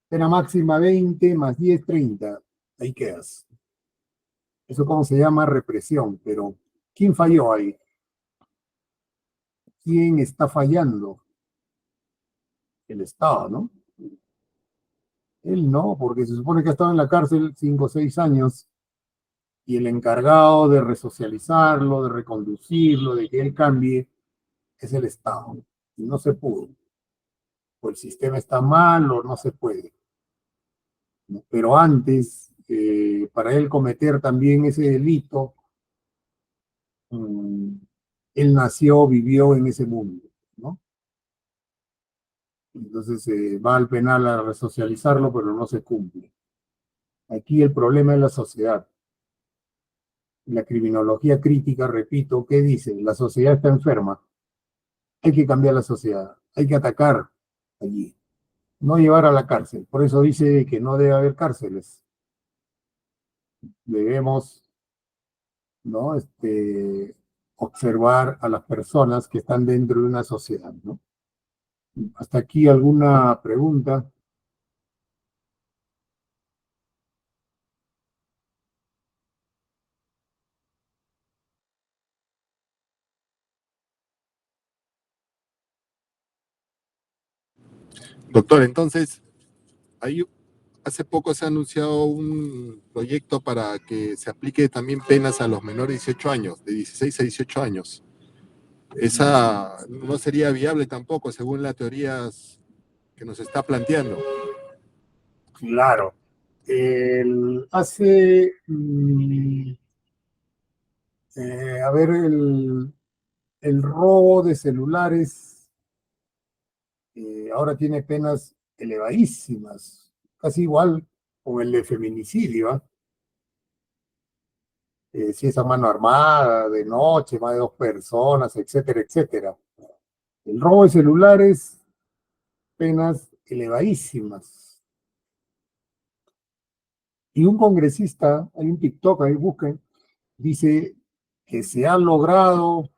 pena máxima 20 más 10, 30. Ahí quedas. Eso como se llama represión, pero ¿quién falló ahí? ¿Quién está fallando? El Estado, ¿no? Él no, porque se supone que ha estado en la cárcel 5 o 6 años y el encargado de resocializarlo, de reconducirlo, de que él cambie, es el Estado. Y no se pudo. O el sistema está mal o no se puede. Pero antes, para él cometer también ese delito, él nació, vivió en ese mundo, ¿no? Entonces va al penal a resocializarlo, pero no se cumple. Aquí el problema es la sociedad. La criminología crítica, repito, ¿qué dice? La sociedad está enferma. Hay que cambiar la sociedad. Hay que atacar allí. No llevar a la cárcel. Por eso dice que no debe haber cárceles. Debemos, ¿no? Observar a las personas que están dentro de una sociedad, ¿no? Hasta aquí alguna pregunta. Doctor, entonces, ahí hace poco se ha anunciado un proyecto para que se aplique también penas a los menores de 18 años, de 16 a 18 años. Esa no sería viable tampoco, según las teorías que nos está planteando. Claro. Hace, a ver, el robo de celulares ahora tiene penas elevadísimas, casi igual con el de feminicidio, ¿ah? Si es a mano armada, de noche, más de 2 personas, etcétera, etcétera. El robo de celulares, penas elevadísimas. Y un congresista, hay un TikTok, ahí busquen, dice que se ha logrado,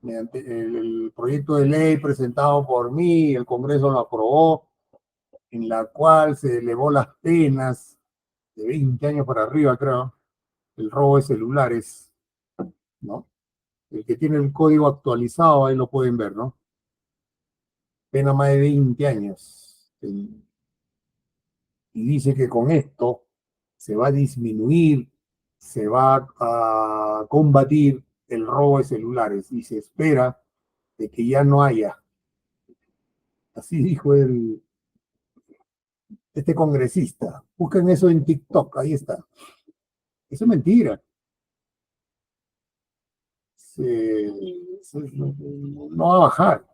mediante el proyecto de ley presentado por mí, el Congreso lo aprobó, en la cual se elevó las penas de 20 años para arriba, creo, el robo de celulares, ¿no? El que tiene el código actualizado, ahí lo pueden ver, ¿no? Pena más de 20 años. Y dice que con esto se va a disminuir, se va a combatir el robo de celulares y se espera de que ya no haya. Así dijo este congresista. Busquen eso en TikTok, ahí está. Eso es mentira. No va a bajar.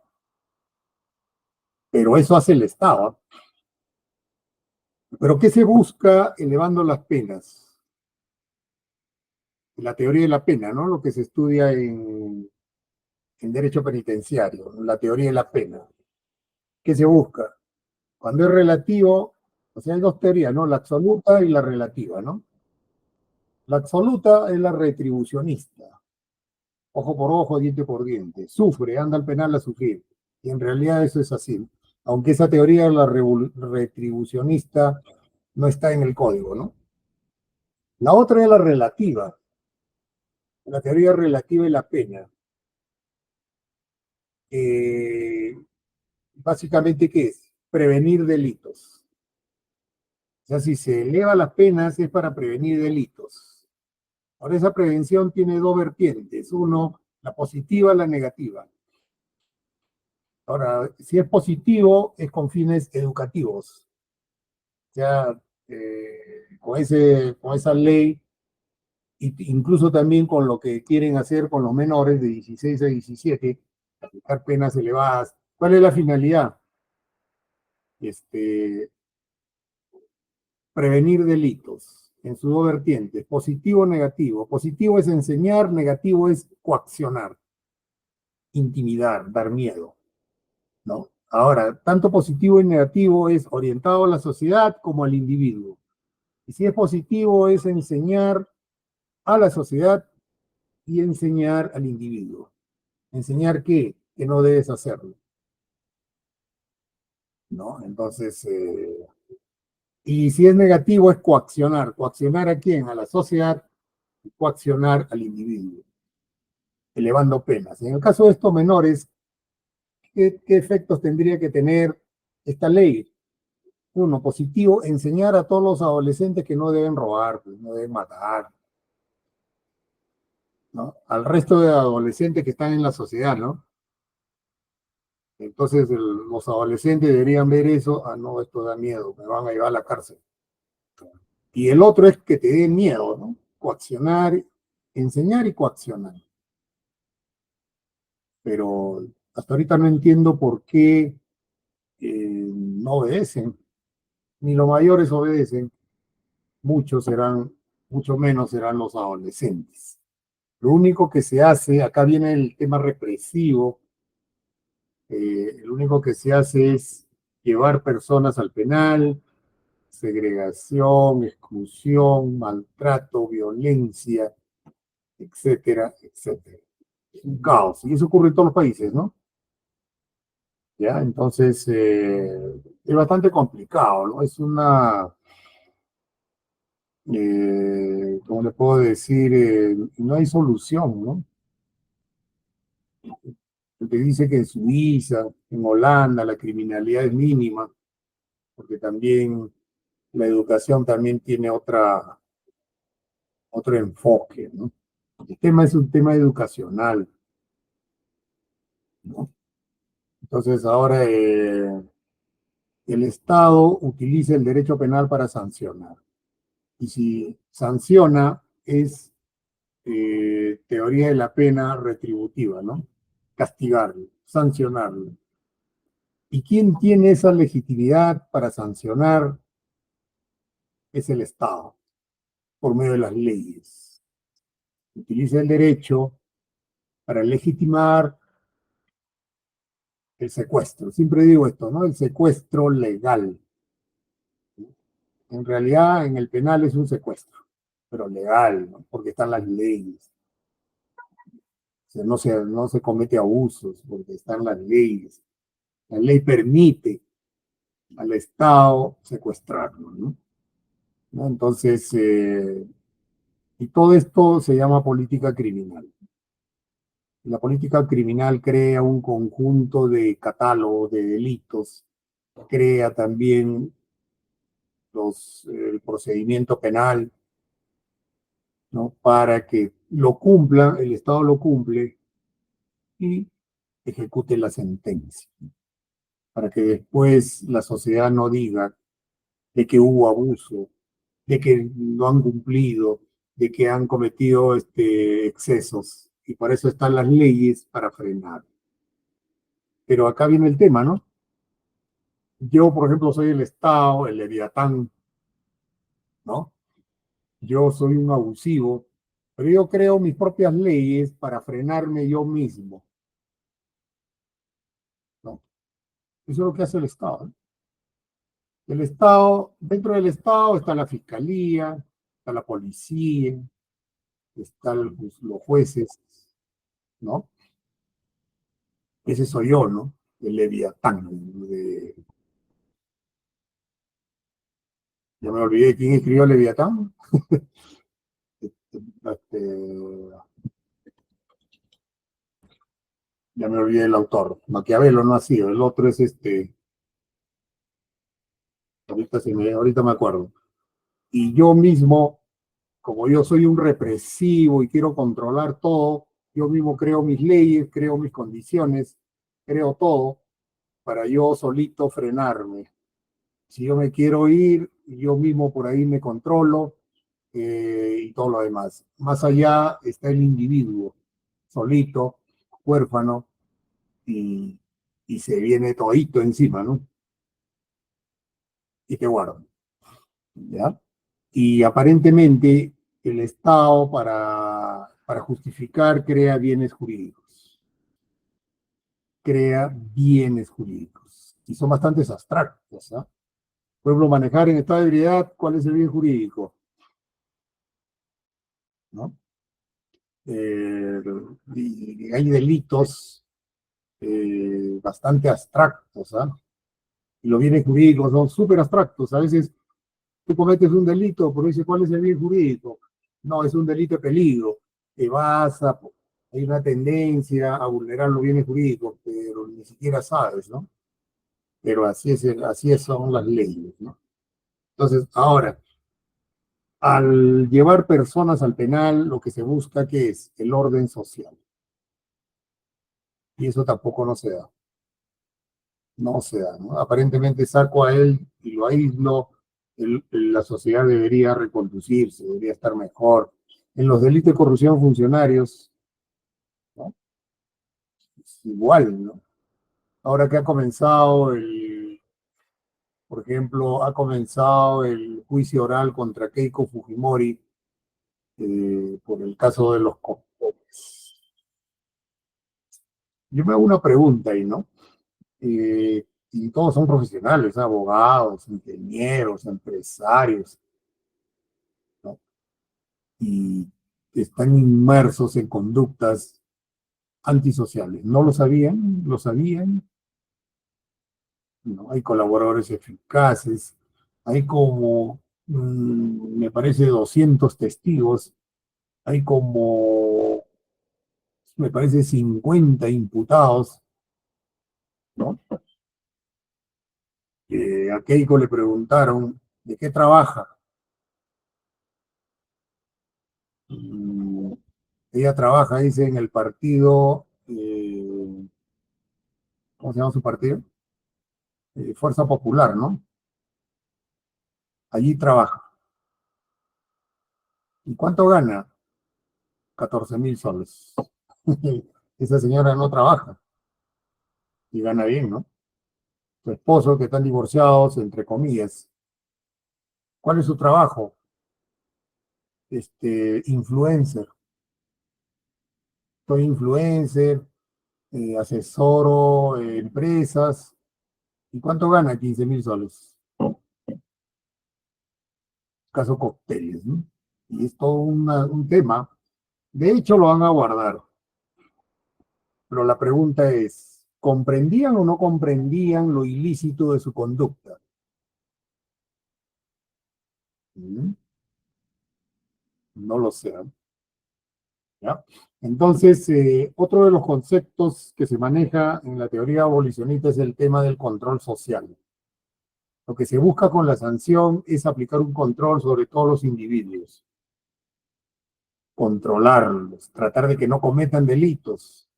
Pero eso hace el Estado. ¿Pero qué se busca elevando las penas? La teoría de la pena, ¿no? Lo que se estudia en derecho penitenciario, la teoría de la pena. ¿Qué se busca? Cuando es relativo, o sea, hay dos teorías, ¿no? La absoluta y la relativa, ¿no? La absoluta es la retribucionista. Ojo por ojo, diente por diente. Sufre, anda al penal a sufrir. Y en realidad eso es así. Aunque esa teoría, la retribucionista, no está en el código, ¿no? La otra es la relativa. La teoría relativa de la pena. Básicamente, ¿qué es? Prevenir delitos. O sea, si se eleva las penas es para prevenir delitos. Ahora, esa prevención tiene dos vertientes. Uno, la positiva, la negativa. Ahora, si es positivo, es con fines educativos. O sea, con esa ley, incluso también con lo que quieren hacer con los menores de 16 a 17, aplicar penas elevadas, ¿Cuál es la finalidad? Prevenir delitos en sus dos vertientes, positivo o negativo. Positivo es enseñar, negativo es coaccionar, intimidar, dar miedo, ¿no? Ahora, tanto positivo y negativo es orientado a la sociedad como al individuo. Y si es positivo es enseñar a la sociedad y enseñar al individuo. ¿Enseñar qué? Que no debes hacerlo, ¿no? Entonces, y si es negativo es coaccionar. ¿Coaccionar a quién? A la sociedad y coaccionar al individuo, elevando penas. En el caso de estos menores, ¿qué efectos tendría que tener esta ley? Uno, positivo, enseñar a todos los adolescentes que no deben robar, pues, no deben matar, ¿no? Al resto de adolescentes que están en la sociedad, ¿no? Entonces los adolescentes deberían ver eso, ah, no, esto da miedo, me van a llevar a la cárcel. Y el otro es que te dé miedo, ¿no? Coaccionar, enseñar y coaccionar. Pero hasta ahorita no entiendo por qué no obedecen, ni los mayores obedecen, muchos serán, mucho menos serán los adolescentes. Lo único que se hace, acá viene el tema represivo, lo único que se hace es llevar personas al penal, segregación, exclusión, maltrato, violencia, etcétera, etcétera. Es un caos, y eso ocurre en todos los países, ¿no? ¿Ya? Entonces, es bastante complicado, ¿no? Es una, ¿cómo le puedo decir? No hay solución, ¿no? Te dice que en Suiza, en Holanda, la criminalidad es mínima, porque también la educación también tiene otro enfoque, ¿no? El tema es un tema educacional, ¿no? Entonces ahora el Estado utiliza el derecho penal para sancionar. Y si sanciona es teoría de la pena retributiva, ¿no? Castigarlo, sancionarlo. ¿Y quién tiene esa legitimidad para sancionar? Es el Estado, por medio de las leyes. Utiliza el derecho para legitimar el secuestro. Siempre digo esto, ¿no? El secuestro legal. En realidad, en el penal es un secuestro, pero legal, ¿no? Porque están las leyes. O sea, no se comete abusos, porque están las leyes. La ley permite al Estado secuestrarlo, ¿no? ¿No? Entonces, y todo esto se llama política criminal. La política criminal crea un conjunto de catálogos de delitos, crea también el procedimiento penal, ¿no? Para que lo cumpla, el Estado lo cumple y ejecute la sentencia, para que después la sociedad no diga de que hubo abuso, de que no han cumplido, de que han cometido excesos, y por eso están las leyes para frenar. Pero acá viene el tema, ¿no? Yo, por ejemplo, soy el Estado, el Leviatán, ¿no? Yo soy un abusivo, pero yo creo mis propias leyes para frenarme yo mismo, ¿no? Eso es lo que hace el Estado, ¿no? El Estado, dentro del Estado está la Fiscalía, está la Policía, están los jueces, ¿no? Ese soy yo, ¿no? El Leviatán. Ya me olvidé quién escribió Leviatán. Este, ya me olvidé el autor. Maquiavelo no ha sido. El otro es ahorita me acuerdo. Y yo mismo, como yo soy un represivo y quiero controlar todo, yo mismo creo mis leyes, creo mis condiciones, creo todo para yo solito frenarme. Si yo me quiero ir, yo mismo por ahí me controlo y todo lo demás. Más allá está el individuo, solito, huérfano, y y se viene todito encima, ¿no? Y te guardan, ¿ya? Y aparentemente el Estado para justificar crea bienes jurídicos. Crea bienes jurídicos. Y son bastante abstractos, ¿ah? Por ejemplo, manejar en estado de ebriedad, ¿cuál es el bien jurídico? ¿No? Y hay delitos bastante abstractos, ¿ah? Y los bienes jurídicos son súper abstractos. A veces tú cometes un delito, pero dices, ¿cuál es el bien jurídico? No, es un delito de peligro. Te vas a, hay una tendencia a vulnerar los bienes jurídicos, pero ni siquiera sabes, ¿no? Pero así son las leyes, ¿no? Entonces, ahora, al llevar personas al penal, lo que se busca que es el orden social. Y eso tampoco no se da. No se da, ¿no? Aparentemente saco a él y lo aíslo, la sociedad debería reconducirse, debería estar mejor. En los delitos de corrupción funcionarios, ¿no? Es igual, ¿no? Ahora que ha comenzado por ejemplo, ha comenzado el juicio oral contra Keiko Fujimori por el caso de los cócteles. Yo me hago una pregunta ahí, ¿no? Y todos son profesionales, abogados, ingenieros, empresarios, ¿no? Y están inmersos en conductas antisociales. ¿No lo sabían? ¿Lo sabían? ¿No? Hay colaboradores eficaces, hay como, me parece, 200 testigos, hay como, me parece, 50 imputados, ¿no? A Keiko le preguntaron, ¿de qué trabaja? Mm, Ella trabaja, dice, en el partido, ¿cómo se llama su partido? Fuerza Popular, ¿no? Allí trabaja. ¿Y cuánto gana? 14.000 soles. Esa señora no trabaja y gana bien, ¿no? Su esposo, que están divorciados, entre comillas. ¿Cuál es su trabajo? Influencer. Soy influencer, asesoro empresas. ¿Y cuánto gana? 15.000 soles. Caso cócteles, ¿no? Y es todo un tema. De hecho, lo van a guardar. Pero la pregunta es, ¿comprendían o no comprendían lo ilícito de su conducta? ¿Mm? No lo sé, ¿ya? Entonces, otro de los conceptos que se maneja en la teoría abolicionista es el tema del control social. Lo que se busca con la sanción es aplicar un control sobre todos los individuos, controlarlos, tratar de que no cometan delitos,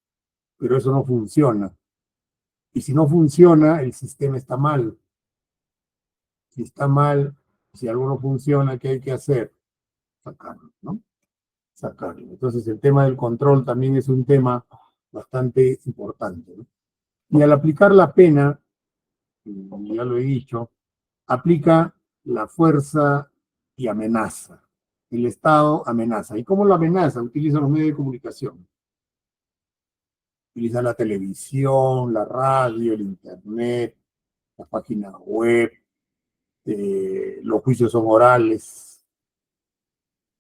pero eso no funciona. Y si no funciona, el sistema está mal. Si está mal, si algo no funciona, ¿qué hay que hacer? Sacarlo, ¿no? Sacarlo. Entonces, el tema del control también es un tema bastante importante, ¿no? Y al aplicar la pena, como ya lo he dicho, aplica la fuerza y amenaza. El Estado amenaza. ¿Y cómo lo amenaza? Utiliza los medios de comunicación. Utiliza la televisión, la radio, el internet, las páginas web, los juicios son orales.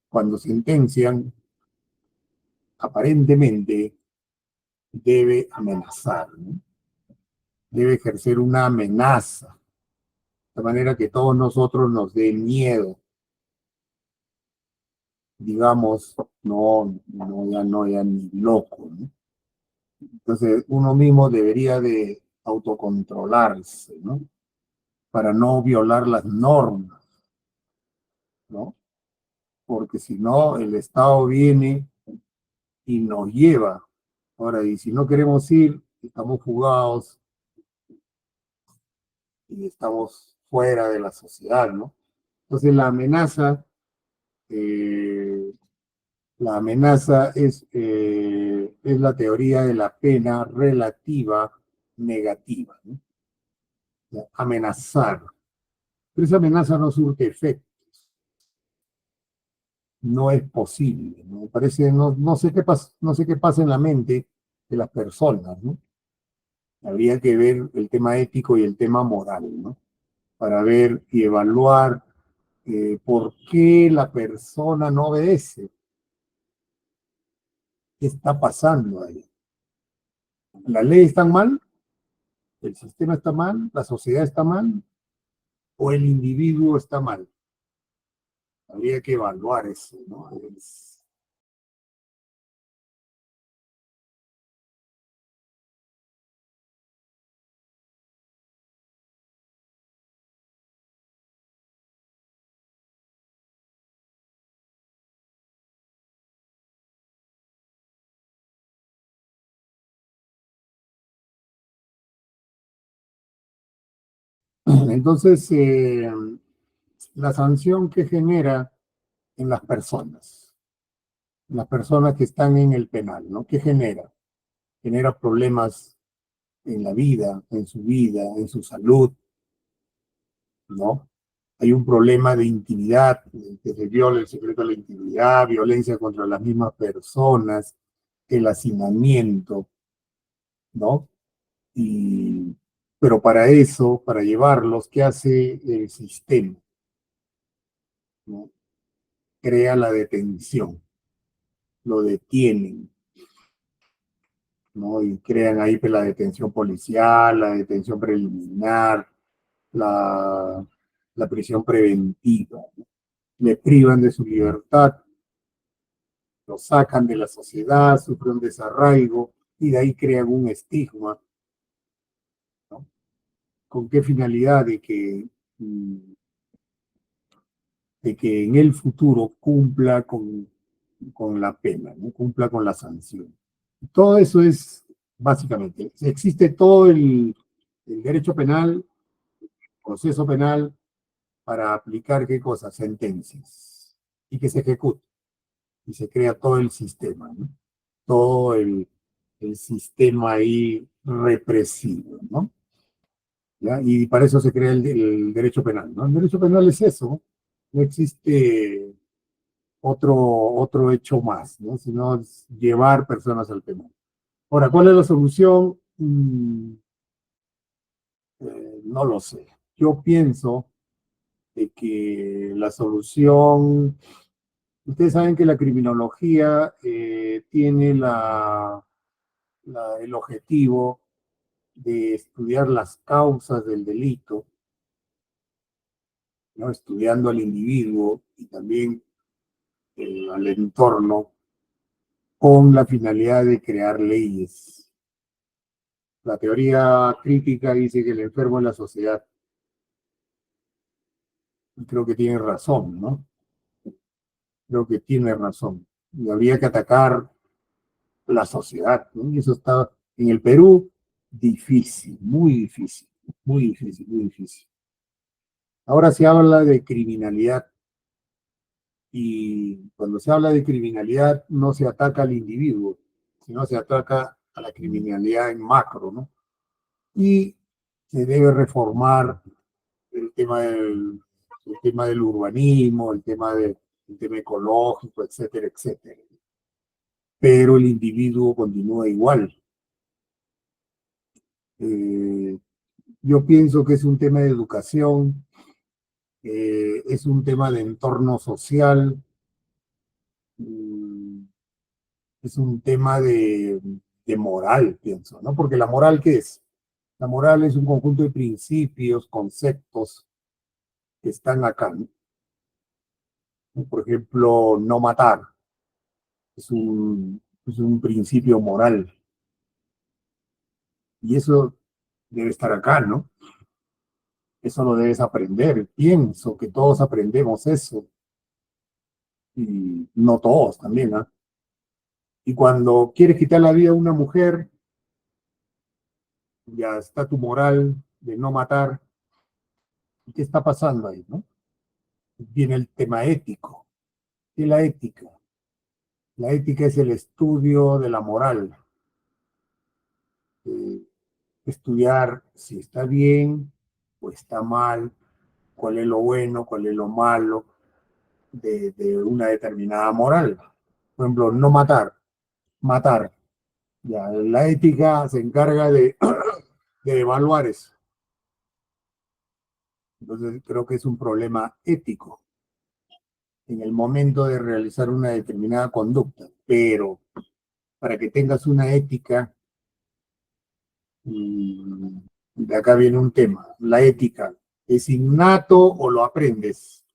Cuando sentencian, aparentemente debe amenazar, ¿no? Debe ejercer una amenaza, de manera que todos nosotros nos dé miedo, digamos, ya ni loco, ¿no? Entonces, uno mismo debería de autocontrolarse, ¿no? Para no violar las normas, ¿no? Porque si no, el Estado viene y nos lleva. Ahora, y si no queremos ir, estamos fugados y estamos fuera de la sociedad, ¿no? Entonces, eh, la amenaza es la teoría de la pena relativa negativa, ¿no? Ya, amenazar. Pero esa amenaza no surte efecto, no es posible, ¿no? Me parece, no sé no sé qué pasa en la mente de las personas, ¿no? Habría que ver el tema ético y el tema moral, ¿no? Para ver y evaluar por qué la persona no obedece, qué está pasando ahí. ¿La ley está mal? ¿El sistema está mal? ¿La sociedad está mal? ¿O el individuo está mal? Habría que evaluar eso, ¿no? Entonces, la sanción que genera en las personas que están en el penal, ¿no? ¿Qué genera? Genera problemas en la vida, en su salud, ¿no? Hay un problema de intimidad, que se viola el secreto de la intimidad, violencia contra las mismas personas, el hacinamiento, ¿no? Y, pero para eso, para llevarlos, ¿qué hace el sistema? ¿No? Crea la detención, lo detienen, ¿no? Y crean ahí pues, la detención policial, la detención preliminar, la, la prisión preventiva, ¿no? Le privan de su libertad, lo sacan de la sociedad, sufren un desarraigo y de ahí crean un estigma, ¿no? ¿Con qué finalidad? De que en el futuro cumpla con la pena, ¿no? Cumpla con la sanción. Todo eso es, básicamente, existe todo el derecho penal, proceso penal, para aplicar qué cosas, sentencias, y que se ejecute, y se crea todo el sistema, ¿no? Todo el sistema ahí represivo, ¿no? ¿Ya? Y para eso se crea el derecho penal, ¿no? El derecho penal es eso, no existe otro hecho más, ¿no? Sino es llevar personas al penal. Ahora, ¿cuál es la solución? No lo sé. Yo pienso de que la solución, ustedes saben que la criminología tiene el objetivo de estudiar las causas del delito, ¿no? Estudiando al individuo y también al entorno con la finalidad de crear leyes. La teoría crítica dice que el enfermo es la sociedad. Y creo que tiene razón, ¿no? Creo que tiene razón. Y habría que atacar la sociedad, ¿no? Y eso está en el Perú difícil, muy difícil, muy difícil, muy difícil. Ahora se habla de criminalidad y cuando se habla de criminalidad no se ataca al individuo, sino se ataca a la criminalidad en macro, ¿no? Y se debe reformar el tema el tema del urbanismo, el tema ecológico, etcétera, etcétera. Pero el individuo continúa igual. Eh, yo pienso que es un tema de educación, es un tema de entorno social, mm, es un tema de moral, pienso, ¿no? Porque la moral, ¿qué es? La moral es un conjunto de principios, conceptos que están acá, ¿no? Por ejemplo, no matar es un principio moral y eso debe estar acá, ¿no? Eso lo debes aprender. Pienso que todos aprendemos eso y no todos también, ¿ah? Y cuando quieres quitar la vida a una mujer, ya está tu moral de no matar. ¿Y qué está pasando ahí, no? Viene el tema ético. ¿Qué es la ética? La ética es el estudio de la moral. Eh, estudiar si está bien o está mal, cuál es lo bueno, cuál es lo malo de una determinada moral. Por ejemplo, no matar, matar. Ya, la ética se encarga de evaluar eso. Entonces creo que es un problema ético en el momento de realizar una determinada conducta. Pero para que tengas una ética, de acá viene un tema. La ética, ¿es innato o lo aprendes?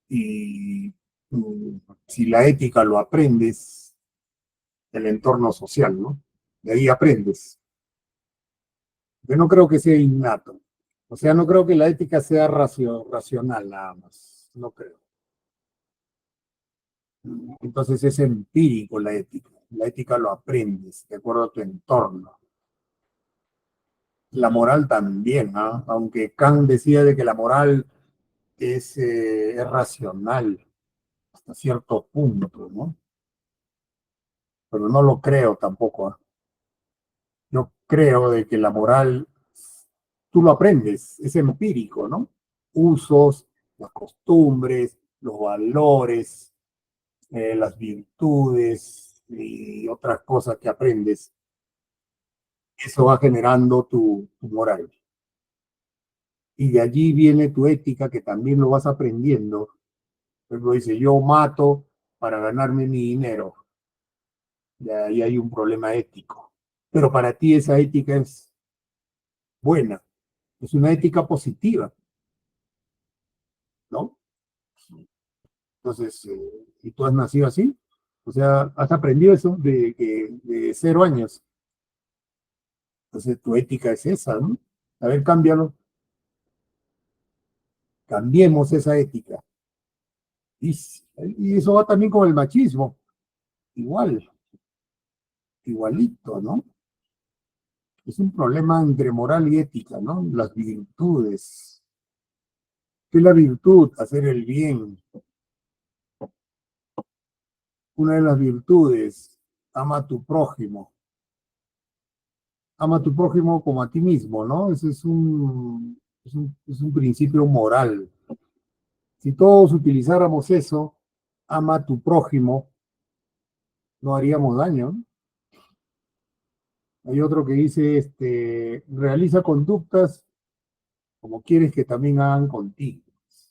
Y si la ética lo aprendes, el entorno social, ¿no? De ahí aprendes. Yo no creo que sea innato. O sea, no creo que la ética sea racional nada más. No creo. Entonces es empírico la ética. La ética lo aprendes de acuerdo a tu entorno. La moral también, ¿no? Aunque Kant decía de que la moral es racional hasta cierto punto, ¿no? Pero no lo creo tampoco, ¿eh? Yo creo de que la moral, tú lo aprendes, es empírico, ¿no? Usos, las costumbres, los valores, las virtudes y otras cosas que aprendes. Eso va generando tu moral. Y de allí viene tu ética, que también lo vas aprendiendo. Por ejemplo, dice, yo mato para ganarme mi dinero. Y ahí hay un problema ético. Pero para ti esa ética es buena, es una ética positiva, ¿no? Entonces, ¿y tú has nacido así? O sea, has aprendido eso de 0 años. Entonces, tu ética es esa, ¿no? A ver, cámbialo. Cambiemos esa ética. Y, y eso va también con el machismo. Igual, igualito, ¿no? Es un problema entre moral y ética, ¿no? Las virtudes. ¿Qué es la virtud? Hacer el bien. Una de las virtudes, ama a tu prójimo. Ama a tu prójimo como a ti mismo, ¿no? Ese es un principio moral. Si todos utilizáramos eso, ama a tu prójimo, no haríamos daño, ¿no? Hay otro que dice, realiza conductas como quieres que también hagan contigo.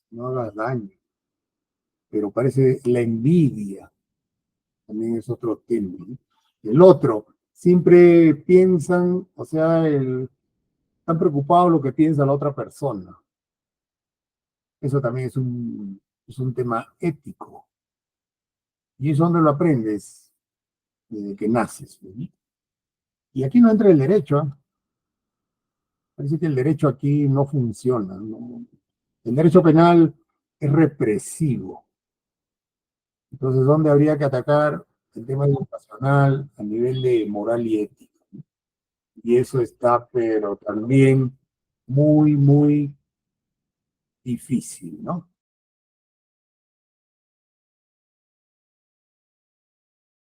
No hagas daño. Pero parece la envidia, también es otro tema, ¿no? El otro, siempre piensan, o sea, están preocupados lo que piensa la otra persona. Eso también es un tema ético. Y eso donde lo aprendes desde que naces, ¿no? Y aquí no entra el derecho, ¿eh? Parece que el derecho aquí no funciona, ¿no? El derecho penal es represivo. Entonces, ¿dónde habría que atacar el tema educacional a nivel de moral y ética? Y eso está, pero también muy, muy difícil, ¿no?